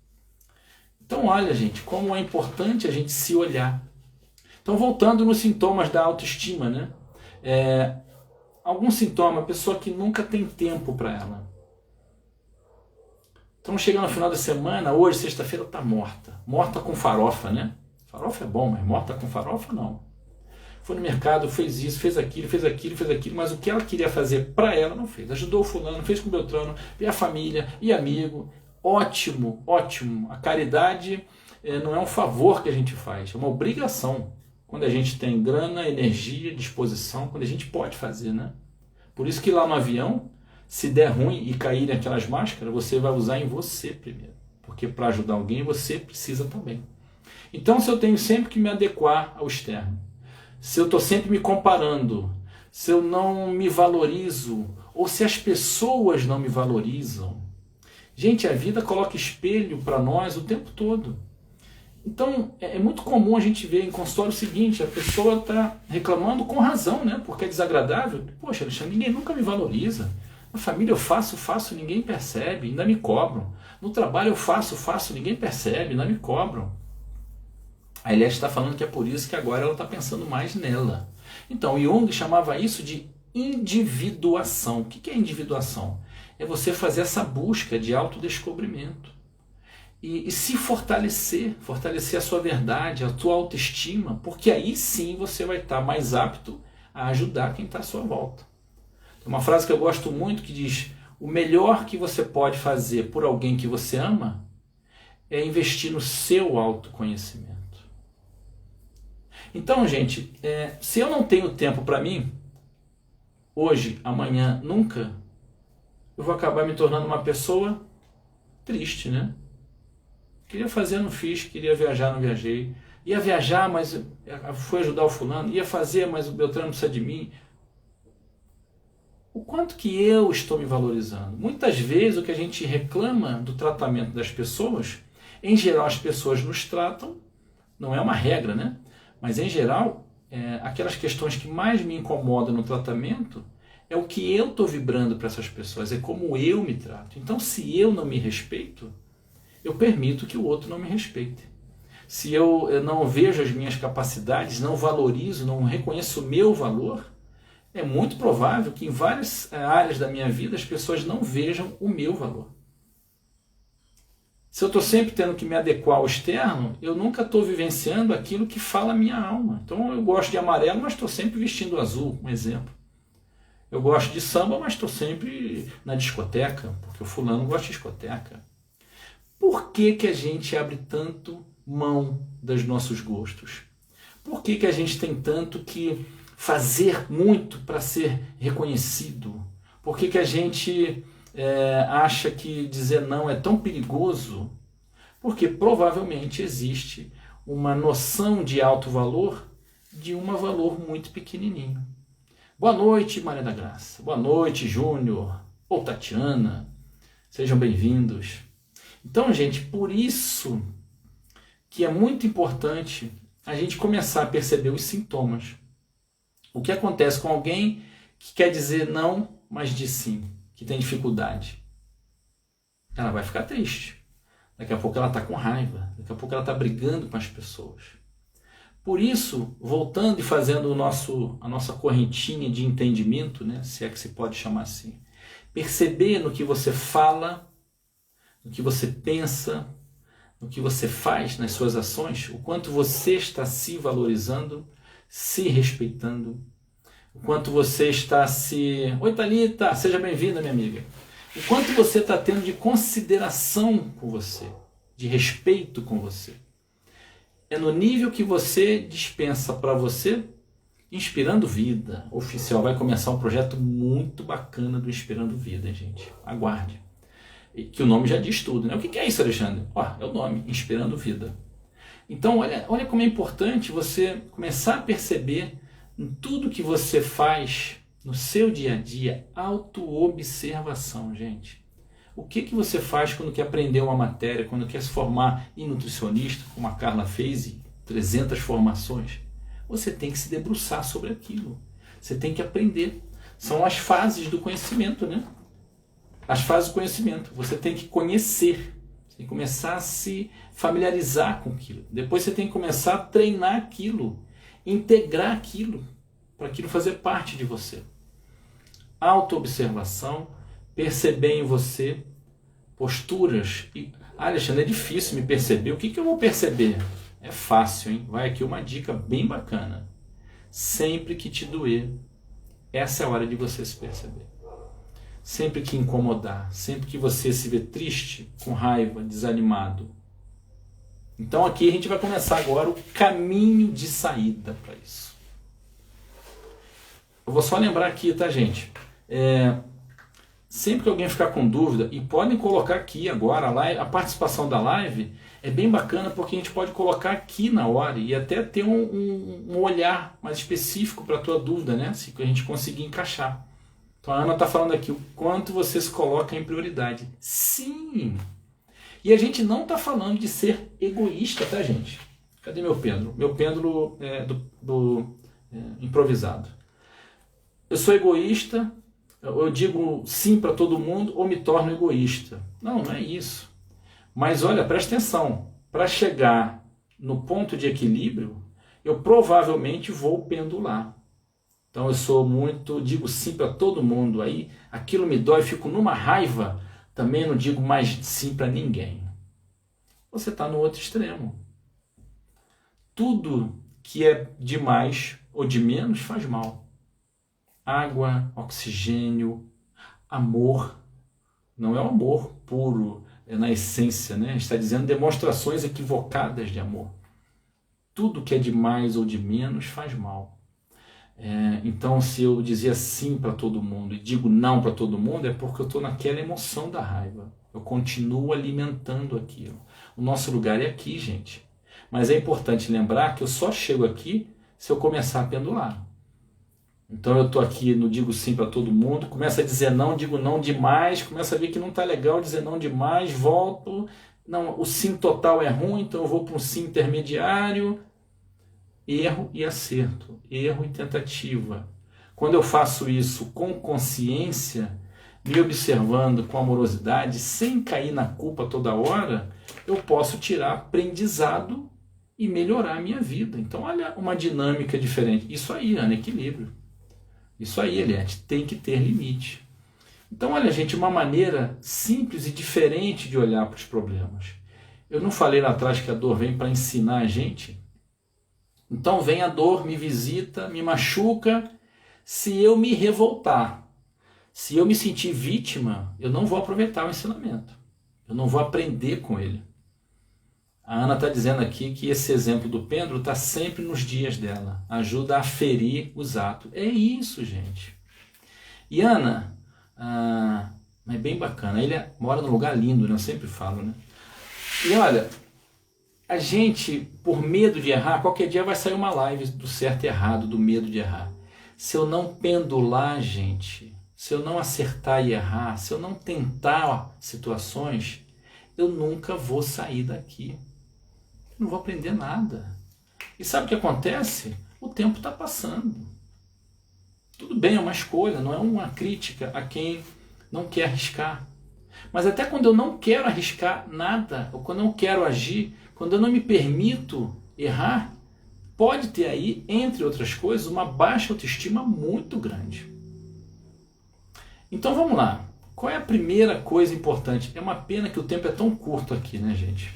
Então olha, gente, como é importante a gente se olhar. Então voltando nos sintomas da autoestima, né? Algum sintoma, a pessoa que nunca tem tempo para ela. Então chega no final da semana, hoje, sexta-feira, está morta. Morta com farofa, né? Farofa é bom, mas morta com farofa não. Foi no mercado, fez isso, fez aquilo, mas o que ela queria fazer para ela não fez. Ajudou o fulano, fez com o Beltrano, e a família, e amigo. Ótimo, ótimo. A caridade não é um favor que a gente faz, é uma obrigação. Quando a gente tem grana, energia, disposição, quando a gente pode fazer, né? Por isso que lá no avião, se der ruim e caírem aquelas máscaras, você vai usar em você primeiro. Porque para ajudar alguém, você precisa também. Então, se eu tenho sempre que me adequar ao externo, se eu estou sempre me comparando, se eu não me valorizo, ou se as pessoas não me valorizam, gente, a vida coloca espelho para nós o tempo todo. Então, é muito comum a gente ver em consultório o seguinte, a pessoa está reclamando com razão, né? Porque é desagradável. Poxa, Alexandre, ninguém nunca me valoriza. Na família eu faço, ninguém percebe, ainda me cobram. No trabalho eu faço, ninguém percebe, ainda me cobram. A Eliette está falando que é por isso que agora ela está pensando mais nela. Então, Jung chamava isso de individuação. O que é individuação? É você fazer essa busca de autodescobrimento. E se fortalecer a sua verdade, a sua autoestima, porque aí sim você vai estar mais apto a ajudar quem está à sua volta. Tem uma frase que eu gosto muito que diz: o melhor que você pode fazer por alguém que você ama é investir no seu autoconhecimento. Então, gente, se eu não tenho tempo para mim, hoje, amanhã, nunca, eu vou acabar me tornando uma pessoa triste, né? Queria fazer, não fiz. Queria viajar, não viajei. Ia viajar, mas fui ajudar o fulano. Ia fazer, mas o Beltrano precisa de mim. O quanto que eu estou me valorizando? Muitas vezes o que a gente reclama do tratamento das pessoas, em geral as pessoas nos tratam, não é uma regra, né? Mas em geral, aquelas questões que mais me incomodam no tratamento é o que eu estou vibrando para essas pessoas, é como eu me trato. Então, se eu não me respeito, eu permito que o outro não me respeite. Se eu não vejo as minhas capacidades, não valorizo, não reconheço o meu valor, é muito provável que em várias áreas da minha vida as pessoas não vejam o meu valor. Se eu estou sempre tendo que me adequar ao externo, eu nunca estou vivenciando aquilo que fala a minha alma. Então eu gosto de amarelo, mas estou sempre vestindo azul, um exemplo. Eu gosto de samba, mas estou sempre na discoteca, porque o fulano gosta de discoteca. Por que a gente abre tanto mão dos nossos gostos? Por que a gente tem tanto que fazer muito para ser reconhecido? Por que a gente acha que dizer não é tão perigoso Porque provavelmente existe uma noção de alto valor de um valor muito pequenininho. Boa noite, Maria da Graça. Boa noite, Júnior ou Tatiana. Sejam bem-vindos. Então, gente, por isso que é muito importante a gente começar a perceber os sintomas. O que acontece com alguém que quer dizer não, mas diz sim, que tem dificuldade? Ela vai ficar triste. Daqui a pouco ela está com raiva. Daqui a pouco ela está brigando com as pessoas. Por isso, voltando e fazendo a nossa correntinha de entendimento, né, se é que se pode chamar assim, perceber no que você fala, no que você pensa, no que você faz nas suas ações, o quanto você está se valorizando, se respeitando, o quanto você está se... Oi, Thalita, seja bem-vinda, minha amiga. O quanto você está tendo de consideração com você, de respeito com você. É no nível que você dispensa para você, Inspirando Vida. Oficial, vai começar um projeto muito bacana do Inspirando Vida, gente. Aguarde. Que o nome já diz tudo, né? O que é isso, Alexandre? É o nome, Inspirando Vida. Então, olha como é importante você começar a perceber em tudo que você faz no seu dia a dia, autoobservação, gente. O que você faz quando quer aprender uma matéria, quando quer se formar em nutricionista, como a Carla fez, em 300 formações? Você tem que se debruçar sobre aquilo. Você tem que aprender. São as fases do conhecimento, né? As fases do conhecimento. Você tem que conhecer. Você tem que começar a se familiarizar com aquilo. Depois você tem que começar a treinar aquilo, integrar aquilo, para aquilo fazer parte de você. Autoobservação, perceber em você posturas. Alexandre, é difícil me perceber. O que eu vou perceber? É fácil, hein? Vai aqui uma dica bem bacana. Sempre que te doer, essa é a hora de você se perceber. Sempre que incomodar, sempre que você se vê triste, com raiva, desanimado. Então aqui a gente vai começar agora o caminho de saída para isso. Eu vou só lembrar aqui, tá, gente? Sempre que alguém ficar com dúvida, e podem colocar aqui agora, a participação da live é bem bacana porque a gente pode colocar aqui na hora e até ter um olhar mais específico para a tua dúvida, né? Se a gente conseguir encaixar. Então a Ana está falando aqui o quanto você se coloca em prioridade. Sim! E a gente não está falando de ser egoísta, tá, gente? Cadê meu pêndulo? Meu pêndulo é improvisado. Eu sou egoísta, eu digo sim para todo mundo ou me torno egoísta. Não é isso. Mas olha, presta atenção. Para chegar no ponto de equilíbrio, eu provavelmente vou pendular. Então eu digo sim para todo mundo, aí aquilo me dói, fico numa raiva, também não digo mais sim para ninguém. Você está no outro extremo. Tudo que é de mais ou de menos faz mal. Água, oxigênio, amor, não é o amor puro, é na essência, né? Está dizendo demonstrações equivocadas de amor. Tudo que é de mais ou de menos faz mal. Então, se eu dizia sim para todo mundo e digo não para todo mundo, é porque eu estou naquela emoção da raiva. Eu continuo alimentando aquilo. O nosso lugar é aqui, gente. Mas é importante lembrar que eu só chego aqui se eu começar a pendular. Então eu estou aqui, não digo sim para todo mundo, começo a dizer não, digo não demais, começo a ver que não está legal dizer não demais, volto, não, o sim total é ruim, então eu vou para um sim intermediário. Erro e acerto, erro e tentativa. Quando eu faço isso com consciência, me observando com amorosidade, sem cair na culpa toda hora, eu posso tirar aprendizado e melhorar a minha vida. Então olha uma dinâmica diferente. Isso aí, Ana, equilíbrio. Isso aí, Eliette, tem que ter limite. Então olha, gente, uma maneira simples e diferente de olhar para os problemas. Eu não falei lá atrás que a dor vem para ensinar a gente? Então vem a dor, me visita, me machuca. Se eu me revoltar, se eu me sentir vítima, eu não vou aproveitar o ensinamento. Eu não vou aprender com ele. A Ana está dizendo aqui que esse exemplo do pêndulo está sempre nos dias dela. Ajuda a aferir os atos. É isso, gente. E Ana, é bem bacana. Ele mora num lugar lindo, né? Eu sempre falo, né? E olha, a gente, por medo de errar, qualquer dia vai sair uma live do certo e errado, do medo de errar. Se eu não pendular, gente, se eu não acertar e errar, se eu não tentar situações, eu nunca vou sair daqui. Eu não vou aprender nada. E sabe o que acontece? O tempo está passando. Tudo bem, é uma escolha, não é uma crítica a quem não quer arriscar. Mas até quando eu não quero arriscar nada, ou quando eu não quero agir, quando eu não me permito errar, pode ter aí, entre outras coisas, uma baixa autoestima muito grande. Então vamos lá. Qual é a primeira coisa importante? É uma pena que o tempo é tão curto aqui, né, gente?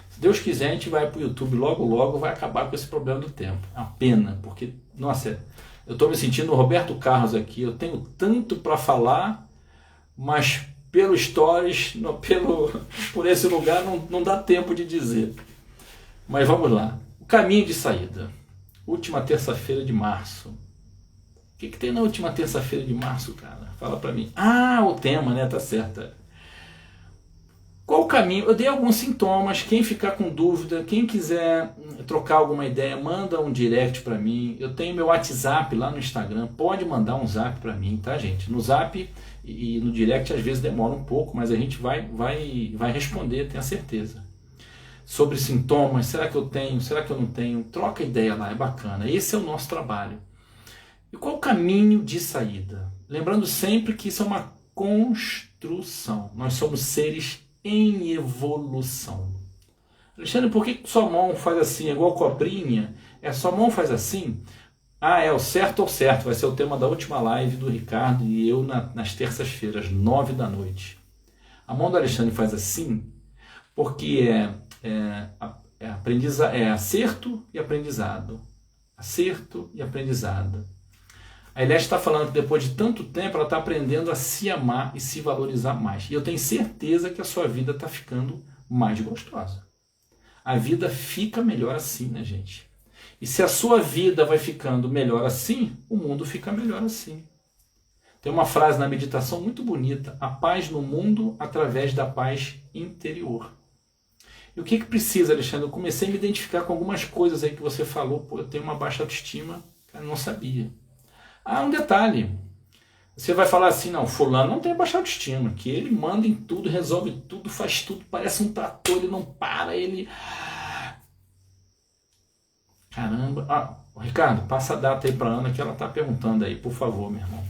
Se Deus quiser, a gente vai para o YouTube logo, logo, vai acabar com esse problema do tempo. É uma pena, porque, nossa, eu estou me sentindo o Roberto Carlos aqui. Eu tenho tanto para falar, mas pelo stories, por esse lugar, não dá tempo de dizer. Mas vamos lá. O caminho de saída. Última terça-feira de março. O que tem na última terça-feira de março, cara? Fala pra mim. Ah, o tema, né? Tá certo. Qual o caminho? Eu dei alguns sintomas. Quem ficar com dúvida, quem quiser trocar alguma ideia, manda um direct pra mim. Eu tenho meu WhatsApp lá no Instagram. Pode mandar um zap pra mim, tá, gente? No zap e no direct às vezes demora um pouco, mas a gente vai responder, tenha certeza. Sobre sintomas, será que eu tenho, será que eu não tenho? Troca ideia lá, é bacana. Esse é o nosso trabalho. E qual o caminho de saída? Lembrando sempre que isso é uma construção. Nós somos seres em evolução. Alexandre, por que sua mão faz assim? É igual cobrinha? Sua mão faz assim? Ah, é o certo ou certo. Vai ser o tema da última live do Ricardo e eu nas terças-feiras, 9 da noite. A mão do Alexandre faz assim porque é acerto e aprendizado. Acerto e aprendizado. A Eliette está falando que depois de tanto tempo ela está aprendendo a se amar e se valorizar mais. E eu tenho certeza que a sua vida está ficando mais gostosa. A vida fica melhor assim, né, gente? E se a sua vida vai ficando melhor assim, o mundo fica melhor assim. Tem uma frase na meditação muito bonita: a paz no mundo através da paz interior. E o que precisa, Alexandre? Eu comecei a me identificar com algumas coisas aí que você falou. Pô, eu tenho uma baixa autoestima, eu não sabia. Ah, um detalhe. Você vai falar assim, não, fulano não tem baixa autoestima, que ele manda em tudo, resolve tudo, faz tudo, parece um trator, ele não para, ele... Caramba. Ah, Ricardo, passa a data aí para a Ana que ela está perguntando aí, por favor, meu irmão.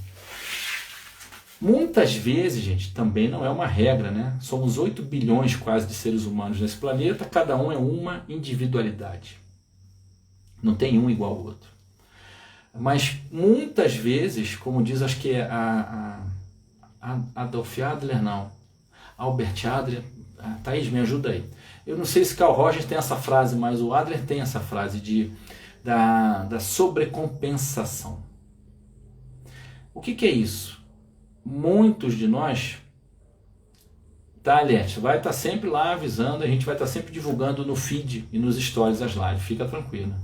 Muitas vezes, gente, também não é uma regra, né? Somos 8 bilhões quase de seres humanos nesse planeta, cada um é uma individualidade. Não tem um igual ao outro. Mas muitas vezes, como diz, acho que é Adolf Adler, não, Albert Adler, Thaís, me ajuda aí. Eu não sei se Carl Rogers tem essa frase, mas o Adler tem essa frase da sobrecompensação. O que é isso? Muitos de nós, tá, Aliette, vai estar sempre lá avisando, a gente vai estar sempre divulgando no feed e nos stories as lives, fica tranquila.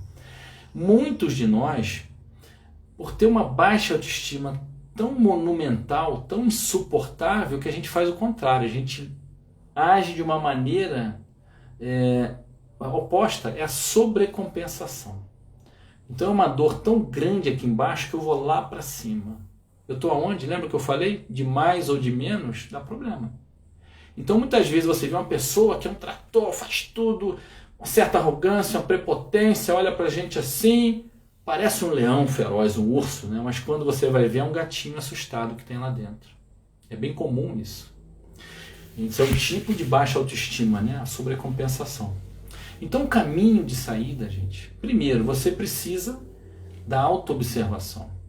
Muitos de nós, por ter uma baixa autoestima tão monumental, tão insuportável, que a gente faz o contrário, a gente age de uma maneira oposta, é a sobrecompensação. Então é uma dor tão grande aqui embaixo que eu vou lá para cima. Eu estou aonde? Lembra que eu falei? De mais ou de menos, dá problema. Então muitas vezes você vê uma pessoa que é um trator, faz tudo, uma certa arrogância, uma prepotência, olha pra gente assim, parece um leão feroz, um urso, né? Mas quando você vai ver é um gatinho assustado que tem lá dentro. É bem comum isso. Isso é um tipo de baixa autoestima, né? A sobrecompensação. Então o caminho de saída, gente, primeiro você precisa da autoobservação.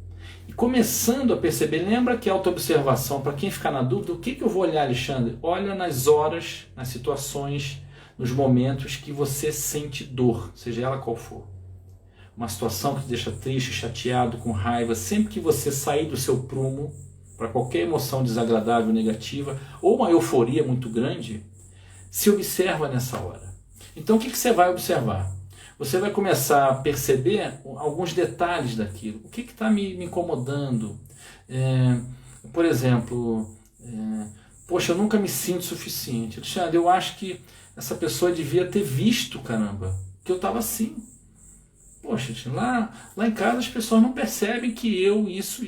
E começando a perceber, lembra que a autoobservação, para quem ficar na dúvida, o que eu vou olhar, Alexandre? Olha nas horas, nas situações, nos momentos que você sente dor, seja ela qual for. Uma situação que te deixa triste, chateado, com raiva, sempre que você sair do seu prumo, para qualquer emoção desagradável, negativa, ou uma euforia muito grande, se observa nessa hora. Então o que você vai observar? Você vai começar a perceber alguns detalhes daquilo. O que está me incomodando? Por exemplo, Poxa, eu nunca me sinto suficiente. Alexandre, eu acho que essa pessoa devia ter visto, caramba, que eu estava assim. Poxa, lá em casa as pessoas não percebem que eu, isso.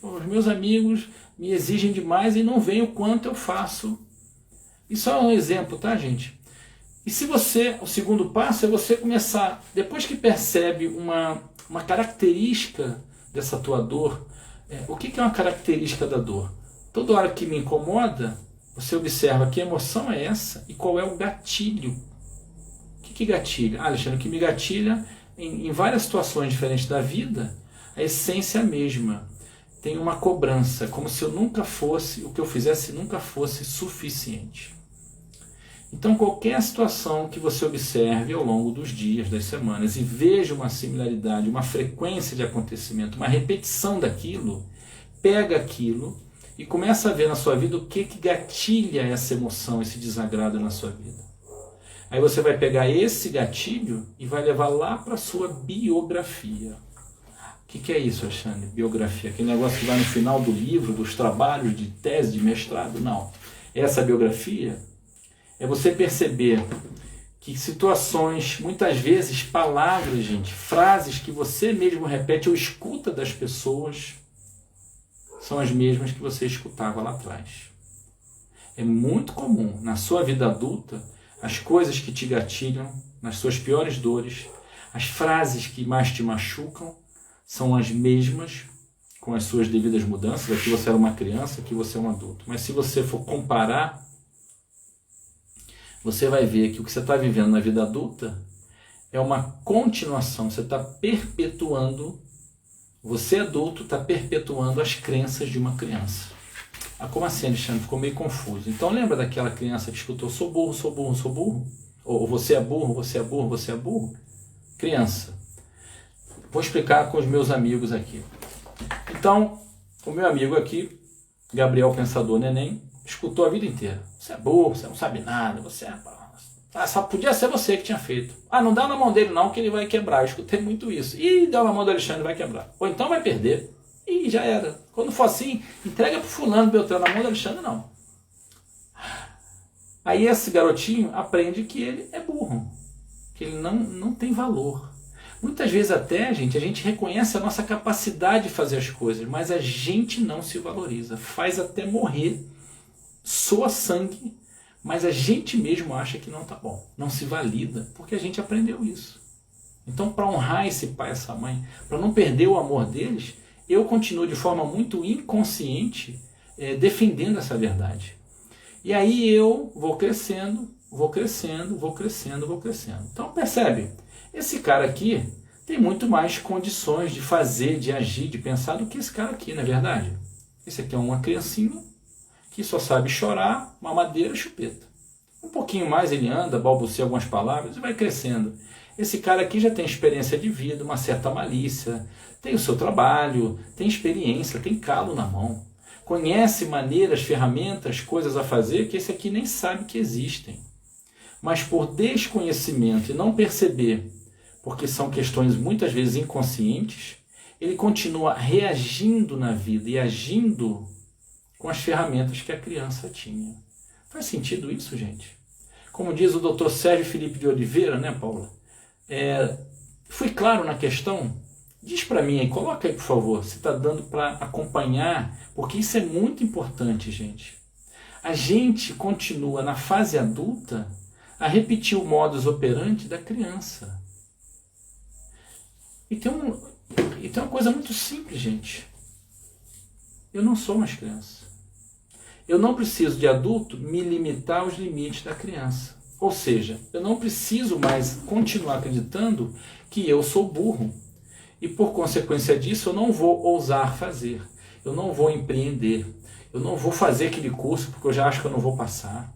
Pô, os meus amigos me exigem demais e não veem o quanto eu faço. Isso é um exemplo, tá, gente? E se você, o segundo passo é você começar, depois que percebe uma característica dessa tua dor, o que é uma característica da dor? Toda hora que me incomoda, você observa que emoção é essa e qual é o gatilho. O que gatilha? Alexandre, o que me gatilha em várias situações diferentes da vida, a essência é a mesma. Tem uma cobrança, como se eu nunca fosse, o que eu fizesse nunca fosse suficiente. Então qualquer situação que você observe ao longo dos dias, das semanas, e veja uma similaridade, uma frequência de acontecimento, uma repetição daquilo, pega aquilo e começa a ver na sua vida o que gatilha essa emoção, esse desagrado na sua vida. Aí você vai pegar esse gatilho e vai levar lá para a sua biografia. O que é isso, Alexandre? Biografia. Aquele negócio que vai no final do livro, dos trabalhos de tese, de mestrado? Não. Essa biografia é você perceber que situações, muitas vezes palavras, gente, frases que você mesmo repete ou escuta das pessoas, são as mesmas que você escutava lá atrás. É muito comum na sua vida adulta as coisas que te gatilham, nas suas piores dores, as frases que mais te machucam, são as mesmas, com as suas devidas mudanças. Aqui você era uma criança, aqui você é um adulto. Mas se você for comparar, você vai ver que o que você está vivendo na vida adulta é uma continuação. Você está perpetuando, você adulto está perpetuando as crenças de uma criança. Ah, como assim, Alexandre? Ficou meio confuso. Então lembra daquela criança que escutou sou burro, sou burro, sou burro? Ou você é burro, você é burro, você é burro? Criança. Vou explicar com os meus amigos aqui. Então, o meu amigo aqui, Gabriel Pensador Neném, escutou a vida inteira. Você é burro, você não sabe nada, você é... só podia ser você que tinha feito. Ah, não dá na mão dele não, que ele vai quebrar. Eu escutei muito isso. Ih, deu na mão do Alexandre, vai quebrar. Ou então vai perder. Ih, já era. Quando for assim, entrega pro fulano, Beltrano, na mão do Alexandre, não. Aí esse garotinho aprende que ele é burro. Que ele não tem valor. Muitas vezes até, gente, a gente reconhece a nossa capacidade de fazer as coisas, mas a gente não se valoriza. Faz até morrer, soa sangue, mas a gente mesmo acha que não tá bom. Não se valida, porque a gente aprendeu isso. Então, para honrar esse pai e essa mãe, para não perder o amor deles, eu continuo de forma muito inconsciente defendendo essa verdade. E aí eu vou crescendo. Então percebe, esse cara aqui tem muito mais condições de fazer, de agir, de pensar do que esse cara aqui, não é verdade? Esse aqui é uma criancinha que só sabe chorar, mamadeira e chupeta. Um pouquinho mais ele anda, balbucia algumas palavras e vai crescendo. Esse cara aqui já tem experiência de vida, uma certa malícia, tem o seu trabalho, tem experiência, tem calo na mão. Conhece maneiras, ferramentas, coisas a fazer que esse aqui nem sabe que existem. Mas por desconhecimento e não perceber, porque são questões muitas vezes inconscientes, ele continua reagindo na vida e agindo com as ferramentas que a criança tinha. Faz sentido isso, gente? Como diz o Dr. Sérgio Felipe de Oliveira, né, Paula? Fui claro na questão? Diz para mim aí, coloca aí, por favor, se está dando para acompanhar, porque isso é muito importante, gente. A gente continua na fase adulta a repetir o modus operandi da criança. E tem uma coisa muito simples, gente. Eu não sou mais criança. Eu não preciso de adulto me limitar aos limites da criança. Ou seja, eu não preciso mais continuar acreditando que eu sou burro. E por consequência disso, eu não vou ousar fazer. Eu não vou empreender. Eu não vou fazer aquele curso porque eu já acho que eu não vou passar.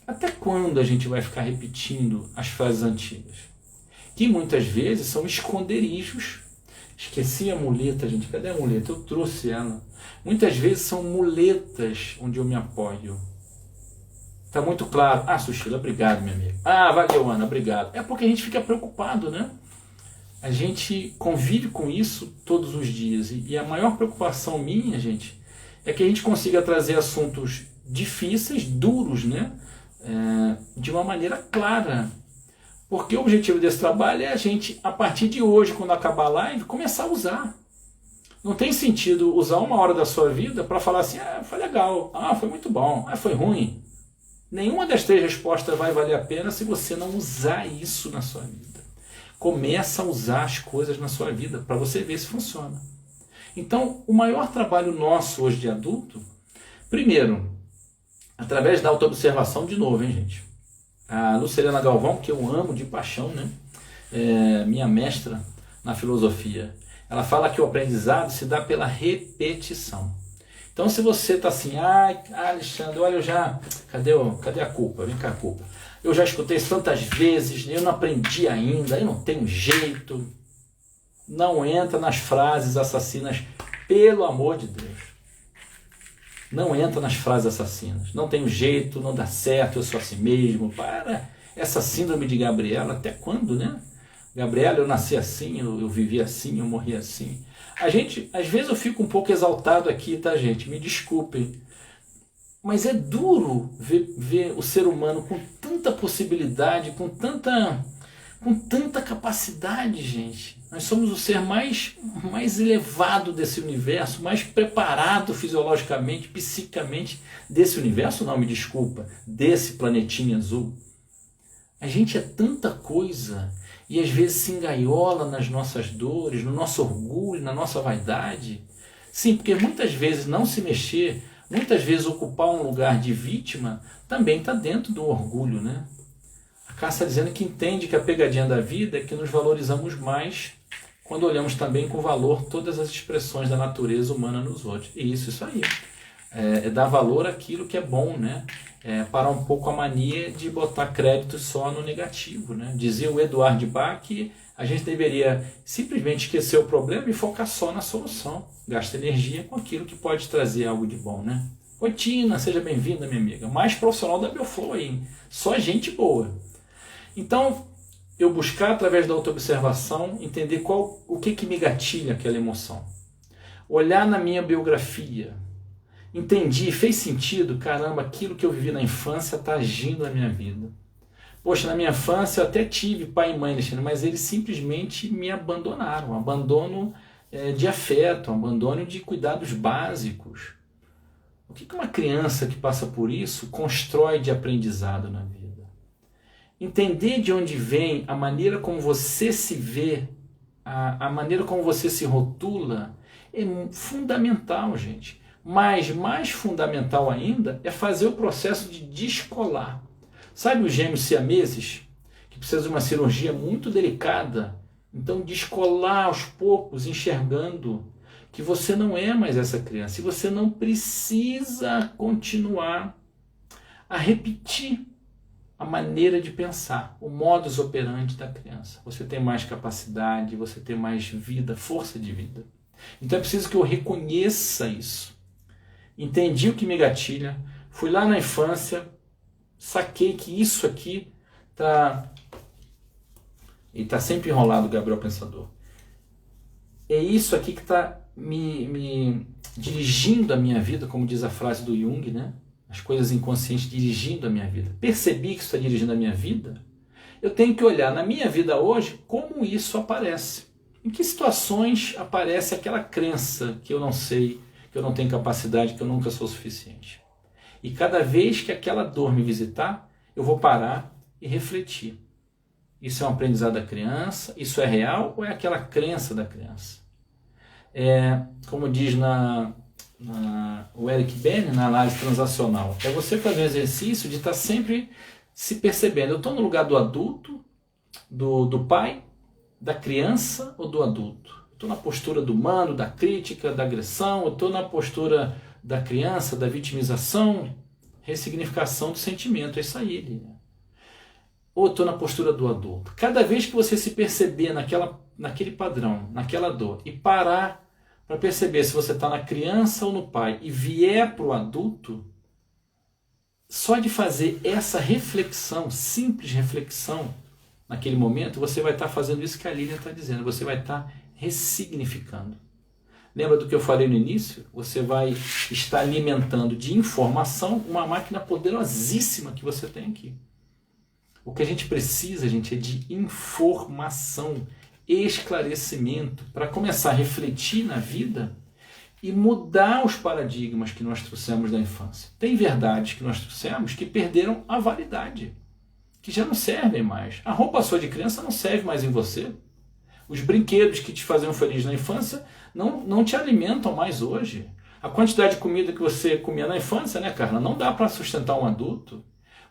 Até quando a gente vai ficar repetindo as frases antigas? Que muitas vezes são esconderijos. Esqueci a muleta, gente. Cadê a muleta? Eu trouxe ela. Muitas vezes são muletas onde eu me apoio. Está muito claro. Ah, Sushila, obrigado, minha amiga. Ah, valeu, Ana, obrigado. É porque a gente fica preocupado, né? A gente convive com isso todos os dias. E a maior preocupação minha, gente, é que a gente consiga trazer assuntos difíceis, duros, né? De uma maneira clara. Porque o objetivo desse trabalho é a gente, a partir de hoje, quando acabar a live, começar a usar. Não tem sentido usar 1 hora da sua vida para falar assim, foi legal, foi muito bom, foi ruim. Nenhuma das 3 respostas vai valer a pena se você não usar isso na sua vida. Começa a usar as coisas na sua vida para você ver se funciona. Então, o maior trabalho nosso hoje de adulto, primeiro, através da autoobservação, de novo, hein, gente? A Lucilena Galvão, que eu amo de paixão, né? Minha mestra na filosofia, ela fala que o aprendizado se dá pela repetição. Então, se você está assim, Alexandre, olha, eu já... Cadê a culpa? Vem cá a culpa. Eu já escutei isso tantas vezes, eu não aprendi ainda, eu não tenho jeito. Não entra nas frases assassinas, pelo amor de Deus. Não entra nas frases assassinas. Não tenho jeito, não dá certo, eu sou assim mesmo. Para essa síndrome de Gabriela, até quando, né? Gabriela, eu nasci assim, eu vivi assim, eu morri assim. Às vezes eu fico um pouco exaltado aqui, tá, gente? Me desculpem. Mas é duro ver o ser humano com tanta possibilidade, com tanta capacidade, gente. Nós somos o ser mais elevado desse universo, mais preparado fisiologicamente, psiquicamente desse universo, não, me desculpa, desse planetinha azul. A gente é tanta coisa e às vezes se engaiola nas nossas dores, no nosso orgulho, na nossa vaidade. Sim, porque muitas vezes não se mexer, muitas vezes ocupar um lugar de vítima, também está dentro do orgulho, né? A Cássia está dizendo que entende que a pegadinha da vida é que nos valorizamos mais quando olhamos também com valor todas as expressões da natureza humana nos outros. E isso aí. É dar valor àquilo que é bom, né? Parar um pouco a mania de botar crédito só no negativo, né? Dizia o Eduard Bach que a gente deveria simplesmente esquecer o problema e focar só na solução. Gasta energia com aquilo que pode trazer algo de bom, né? Oi, Tina, seja bem-vinda, minha amiga. Mais profissional da Bioflow aí, hein? Só gente boa. Então, eu buscar através da autoobservação entender o que me gatilha aquela emoção. Olhar na minha biografia. Entendi, fez sentido, caramba, aquilo que eu vivi na infância está agindo na minha vida. Poxa, na minha infância eu até tive pai e mãe, Alexandre, mas eles simplesmente me abandonaram. Um abandono de afeto, um abandono de cuidados básicos. O que uma criança que passa por isso constrói de aprendizado na vida? Entender de onde vem a maneira como você se vê, a maneira como você se rotula, é fundamental, gente. Mas mais fundamental ainda é fazer o processo de descolar. Sabe os gêmeos siameses, que precisam de uma cirurgia muito delicada? Então descolar aos poucos, enxergando que você não é mais essa criança. E você não precisa continuar a repetir a maneira de pensar, o modus operandi da criança. Você tem mais capacidade, você tem mais vida, força de vida. Então é preciso que eu reconheça isso. Entendi o que me gatilha, fui lá na infância, saquei que isso aqui está... E está sempre enrolado, Gabriel Pensador. É isso aqui que está me dirigindo a minha vida, como diz a frase do Jung, né? As coisas inconscientes dirigindo a minha vida. Percebi que isso está dirigindo a minha vida, eu tenho que olhar na minha vida hoje como isso aparece. Em que situações aparece aquela crença que eu não sei, que eu não tenho capacidade, que eu nunca sou suficiente. E cada vez que aquela dor me visitar, eu vou parar e refletir. Isso é um aprendizado da criança? Isso é real ou é aquela crença da criança? Como diz o Eric Berne, na análise transacional, é você fazer um exercício de estar sempre se percebendo. Eu estou no lugar do adulto, do pai, da criança ou do adulto? Estou na postura do mando, da crítica, da agressão, eu estou na postura da criança, da vitimização, ressignificação do sentimento, é isso aí. Ou estou na postura do adulto? Cada vez que você se perceber naquele padrão, naquela dor, e parar para perceber se você está na criança ou no pai, e vier para o adulto, só de fazer essa reflexão, simples reflexão, naquele momento, você vai estar fazendo isso que a Lilian está dizendo, você vai estar ressignificando. Lembra do que eu falei no início? Você vai estar alimentando de informação uma máquina poderosíssima que você tem aqui. O que a gente precisa, gente, é de informação, esclarecimento, para começar a refletir na vida e mudar os paradigmas que nós trouxemos da infância. Tem verdades que nós trouxemos que perderam a validade, que já não servem mais. A roupa sua de criança não serve mais em você. Os brinquedos que te faziam feliz na infância não te alimentam mais hoje. A quantidade de comida que você comia na infância, né, Carla, não dá para sustentar um adulto.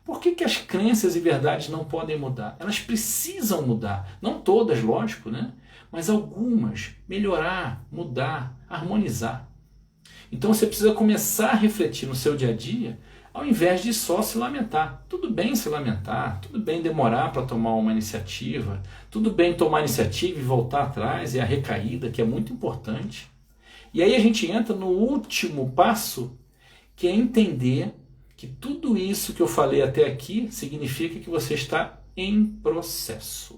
Por que as crenças e verdades não podem mudar? Elas precisam mudar. Não todas, lógico, né? Mas algumas. Melhorar, mudar, harmonizar. Então você precisa começar a refletir no seu dia a dia, ao invés de só se lamentar. Tudo bem se lamentar, tudo bem demorar para tomar uma iniciativa, tudo bem tomar iniciativa e voltar atrás, e a recaída, que é muito importante. E aí a gente entra no último passo, que é entender que tudo isso que eu falei até aqui significa que você está em processo.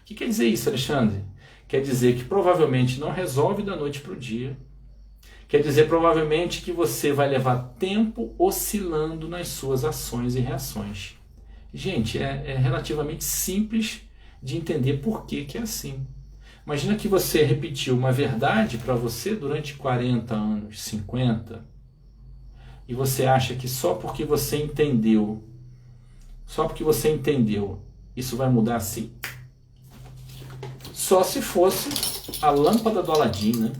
O que quer dizer isso, Alexandre? Quer dizer que provavelmente não resolve da noite para o dia. Quer dizer provavelmente que você vai levar tempo oscilando nas suas ações e reações. Gente, é relativamente simples de entender por que é assim. Imagina que você repetiu uma verdade para você durante 40 anos, 50, e você acha que só porque você entendeu, isso vai mudar assim? Só se fosse a lâmpada do Aladim, né?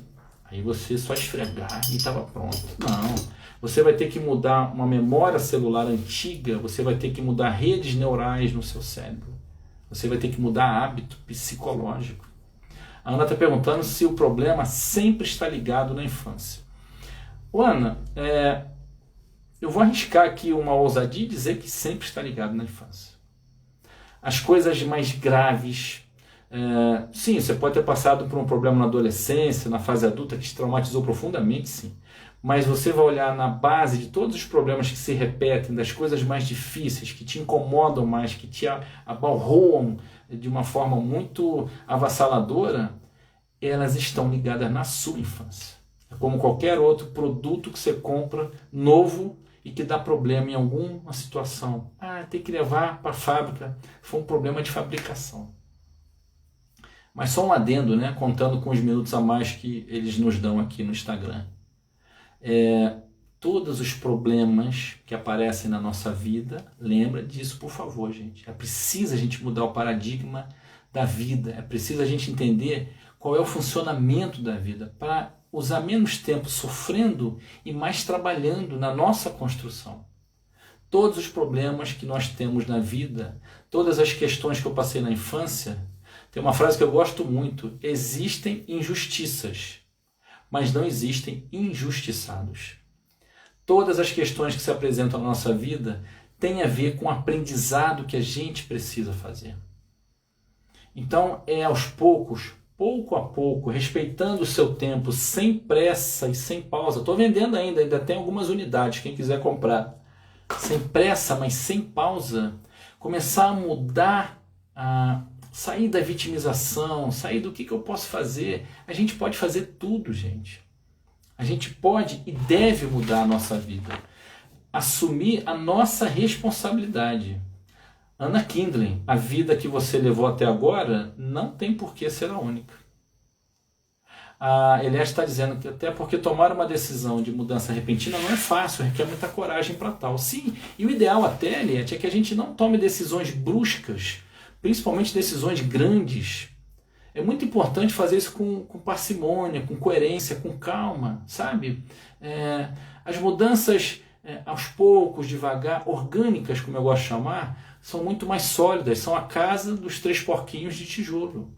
Aí você só esfregar e estava pronto. Não, você vai ter que mudar uma memória celular antiga, você vai ter que mudar redes neurais no seu cérebro, você vai ter que mudar hábito psicológico. A Ana está perguntando se o problema sempre está ligado na infância. Ô, Ana, eu vou arriscar aqui uma ousadia e dizer que sempre está ligado na infância. As coisas mais graves, sim, você pode ter passado por um problema na adolescência, na fase adulta, que te traumatizou profundamente, sim. Mas você vai olhar na base de todos os problemas que se repetem, das coisas mais difíceis, que te incomodam mais, que te abalroam de uma forma muito avassaladora, elas estão ligadas na sua infância. É como qualquer outro produto que você compra novo e que dá problema em alguma situação. Tem que levar para a fábrica. Foi um problema de fabricação. Mas só um adendo, né? Contando com os minutos a mais que eles nos dão aqui no Instagram. Todos os problemas que aparecem na nossa vida, lembra disso, por favor, gente. É preciso a gente mudar o paradigma da vida. É preciso a gente entender qual é o funcionamento da vida para usar menos tempo sofrendo e mais trabalhando na nossa construção. Todos os problemas que nós temos na vida, todas as questões que eu passei na infância, tem uma frase que eu gosto muito: existem injustiças, mas não existem injustiçados. Todas as questões que se apresentam na nossa vida têm a ver com o aprendizado que a gente precisa fazer. Então aos poucos, pouco a pouco, respeitando o seu tempo, sem pressa e sem pausa. Estou vendendo ainda tem algumas unidades, quem quiser comprar. Sem pressa, mas sem pausa, começar a mudar, sair da vitimização, sair do que eu posso fazer. A gente pode fazer tudo, gente. A gente pode e deve mudar a nossa vida. Assumir a nossa responsabilidade. Anna Kindlen, a vida que você levou até agora não tem por que ser a única. A Elias está dizendo que até porque tomar uma decisão de mudança repentina não é fácil, requer muita coragem para tal. Sim, e o ideal até, Elias, é que a gente não tome decisões bruscas, principalmente decisões grandes. É muito importante fazer isso com parcimônia, com coerência, com calma, sabe? As mudanças aos poucos, devagar, orgânicas, como eu gosto de chamar, são muito mais sólidas, são a casa dos 3 porquinhos de tijolo.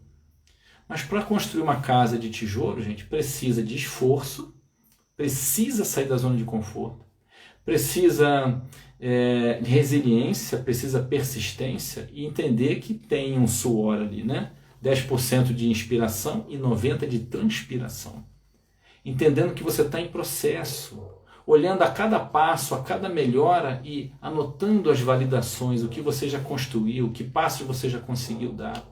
Mas para construir uma casa de tijolo, gente, precisa de esforço, precisa sair da zona de conforto, precisa de resiliência, precisa persistência e entender que tem um suor ali, né? 10% de inspiração e 90% de transpiração. Entendendo que você está em processo, olhando a cada passo, a cada melhora e anotando as validações, o que você já construiu, que passos você já conseguiu dar.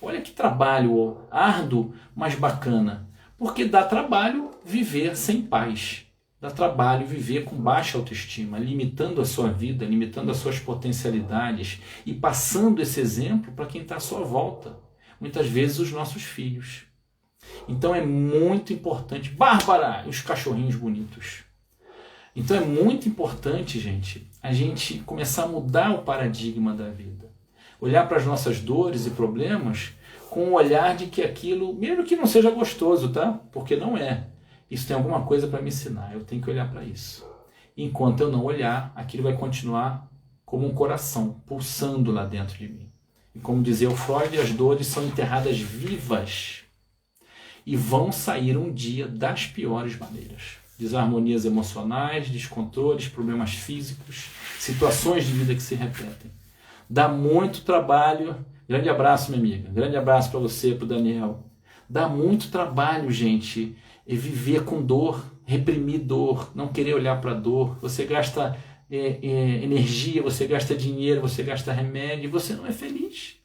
Olha que trabalho árduo, mas bacana. Porque dá trabalho viver sem paz. Dá trabalho viver com baixa autoestima, limitando a sua vida, limitando as suas potencialidades e passando esse exemplo para quem está à sua volta. Muitas vezes os nossos filhos. Então é muito importante. Bárbara, os cachorrinhos bonitos. Então é muito importante, gente, a gente começar a mudar o paradigma da vida. Olhar para as nossas dores e problemas com o olhar de que aquilo, mesmo que não seja gostoso, tá? Porque não é. Isso tem alguma coisa para me ensinar, eu tenho que olhar para isso. Enquanto eu não olhar, aquilo vai continuar como um coração, pulsando lá dentro de mim. E como dizia o Freud, as dores são enterradas vivas e vão sair um dia das piores maneiras. Desarmonias emocionais, descontroles, problemas físicos, situações de vida que se repetem. Dá muito trabalho. Grande abraço, minha amiga. Grande abraço para você, para o Daniel. Dá muito trabalho, gente, viver com dor, reprimir dor, não querer olhar para a dor. Você gasta energia, você gasta dinheiro, você gasta remédio e você não é feliz.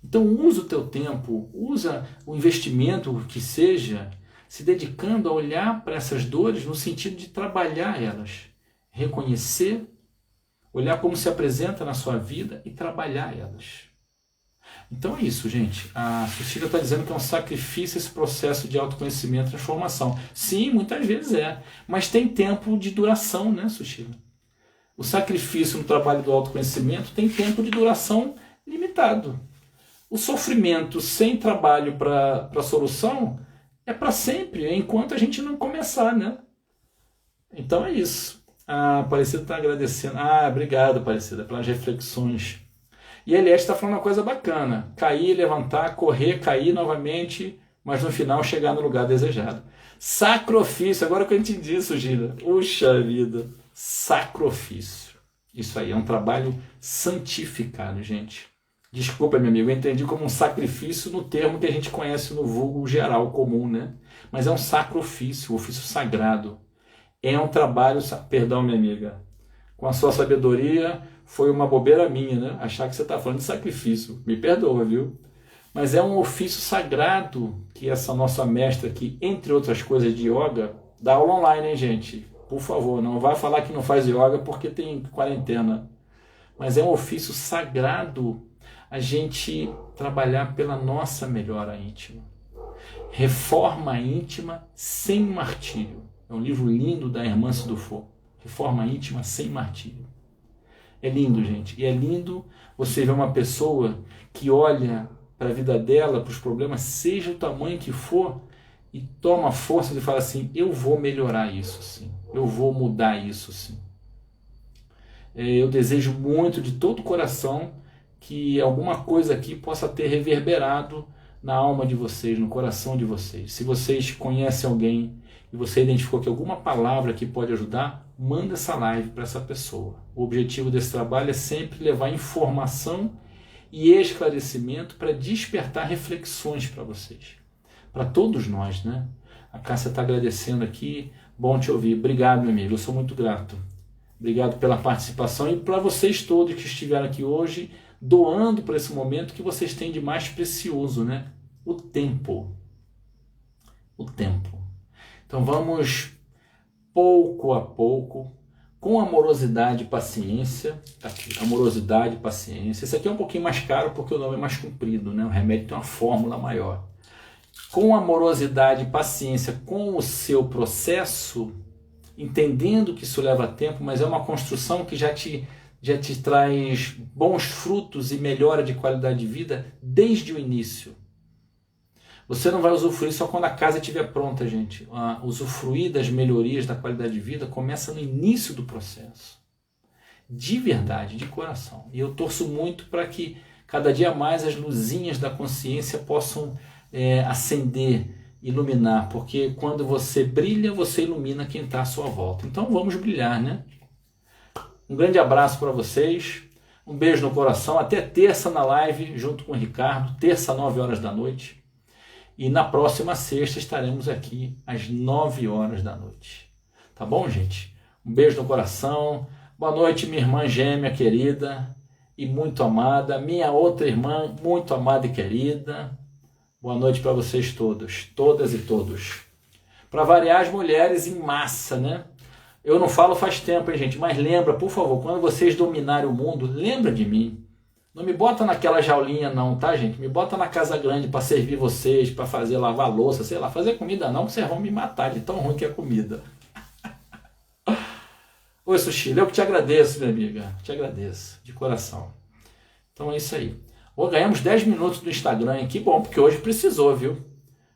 Então usa o teu tempo, usa o investimento que seja, se dedicando a olhar para essas dores no sentido de trabalhar elas, reconhecer, olhar como se apresenta na sua vida e trabalhar elas. Então é isso, gente. A Sucília está dizendo que é um sacrifício esse processo de autoconhecimento e transformação. Sim, muitas vezes é. Mas tem tempo de duração, né, Sucília? O sacrifício no trabalho do autoconhecimento tem tempo de duração limitado. O sofrimento sem trabalho para a solução é para sempre, enquanto a gente não começar, né? Então é isso. A Aparecida está agradecendo. Obrigado, Aparecida, pelas reflexões. E a Eliette está falando uma coisa bacana. Cair, levantar, correr, cair novamente, mas no final chegar no lugar desejado. Sacrifício, agora que eu entendi isso, Gina. Puxa vida. Sacrifício. Isso aí, é um trabalho santificado, gente. Desculpa, meu amigo, eu entendi como um sacrifício no termo que a gente conhece no vulgo geral, comum, né? Mas é um sacrifício, um ofício sagrado. É um trabalho, perdão, minha amiga, com a sua sabedoria, foi uma bobeira minha, né? Achar que você está falando de sacrifício. Me perdoa, viu? Mas é um ofício sagrado que essa nossa mestra aqui, entre outras coisas de yoga, dá aula online, hein, gente? Por favor, não vai falar que não faz yoga porque tem quarentena. Mas é um ofício sagrado a gente trabalhar pela nossa melhora íntima. Reforma íntima sem martírio. É um livro lindo da Hermance Dufour. Reforma íntima sem martírio. É lindo, gente. E é lindo você ver uma pessoa que olha para a vida dela, para os problemas, seja o tamanho que for, e toma força de falar assim, eu vou melhorar isso sim. Eu vou mudar isso sim. Eu desejo muito de todo o coração que alguma coisa aqui possa ter reverberado na alma de vocês, no coração de vocês. Se vocês conhecem alguém e você identificou que alguma palavra aqui pode ajudar, manda essa live para essa pessoa. O objetivo desse trabalho é sempre levar informação e esclarecimento para despertar reflexões para vocês. Para todos nós, né? A Cássia está agradecendo aqui. Bom te ouvir. Obrigado, meu amigo. Eu sou muito grato. Obrigado pela participação e para vocês todos que estiveram aqui hoje, doando para esse momento que vocês têm de mais precioso, né? O tempo. O tempo. Então vamos, pouco a pouco, com amorosidade e paciência, tá aqui, amorosidade e paciência. Esse aqui é um pouquinho mais caro porque o nome é mais comprido, né? O remédio tem uma fórmula maior. Com amorosidade e paciência com o seu processo, entendendo que isso leva tempo, mas é uma construção que já te traz bons frutos e melhora de qualidade de vida desde o início. Você não vai usufruir só quando a casa estiver pronta, gente. Usufruir das melhorias da qualidade de vida começa no início do processo. De verdade, de coração. E eu torço muito para que cada dia mais as luzinhas da consciência possam acender, iluminar. Porque quando você brilha, você ilumina quem está à sua volta. Então vamos brilhar, né? Um grande abraço para vocês. Um beijo no coração. Até terça na live, junto com o Ricardo. Terça, 9 horas da noite. E na próxima sexta estaremos aqui às 9 horas da noite. Tá bom, gente? Um beijo no coração. Boa noite, minha irmã gêmea querida e muito amada. Minha outra irmã muito amada e querida. Boa noite para vocês todos, todas e todos. Para variar, as mulheres em massa, né? Eu não falo faz tempo, hein, gente? Mas lembra, por favor, quando vocês dominarem o mundo, lembra de mim. Não me bota naquela jaulinha não, tá, gente? Me bota na casa grande para servir vocês, para fazer lavar louça, sei lá, fazer comida não, que vocês vão me matar de tão ruim que é comida. Oi, Sushi, eu que te agradeço, minha amiga. Te agradeço, de coração. Então é isso aí. Ganhamos 10 minutos do Instagram, que bom, porque hoje precisou, viu?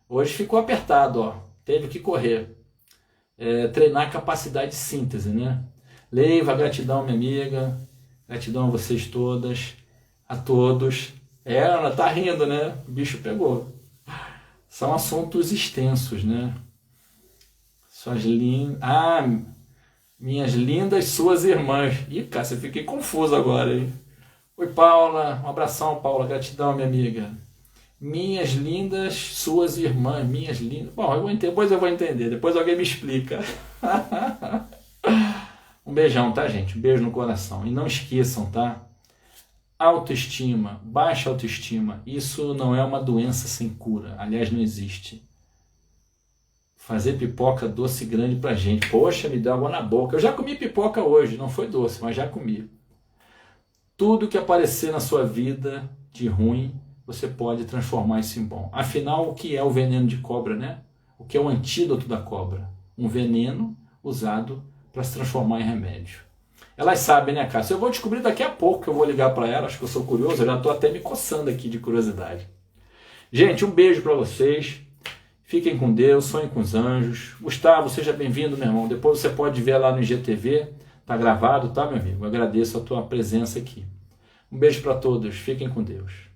Hoje ficou apertado, ó. Teve que correr. Treinar a capacidade de síntese, né? Leiva, gratidão, minha amiga. Gratidão a vocês todas. A todos. Ana tá rindo, né? O bicho pegou. São assuntos extensos, né? Suas minhas lindas suas irmãs. Ih, cara, você fiquei confuso agora, hein? Oi, Paula. Um abração, Paula. Gratidão, minha amiga. Minhas lindas suas irmãs. Minhas lindas... Bom, depois eu vou entender. Depois alguém me explica. Um beijão, tá, gente? Um beijo no coração. E não esqueçam, tá? Autoestima, baixa autoestima, isso não é uma doença sem cura. Aliás, não existe. Fazer pipoca doce grande pra gente. Poxa, me deu água na boca. Eu já comi pipoca hoje, não foi doce, mas já comi. Tudo que aparecer na sua vida de ruim, você pode transformar isso em bom. Afinal, o que é o veneno de cobra, né? O que é o antídoto da cobra? Um veneno usado para se transformar em remédio. Elas sabem, né, Cássio? Eu vou descobrir daqui a pouco, que eu vou ligar para elas, que eu sou curioso, eu já estou até me coçando aqui de curiosidade. Gente, um beijo para vocês. Fiquem com Deus, sonhem com os anjos. Gustavo, seja bem-vindo, meu irmão. Depois você pode ver lá no IGTV, tá gravado, tá, meu amigo? Eu agradeço a tua presença aqui. Um beijo para todos, fiquem com Deus.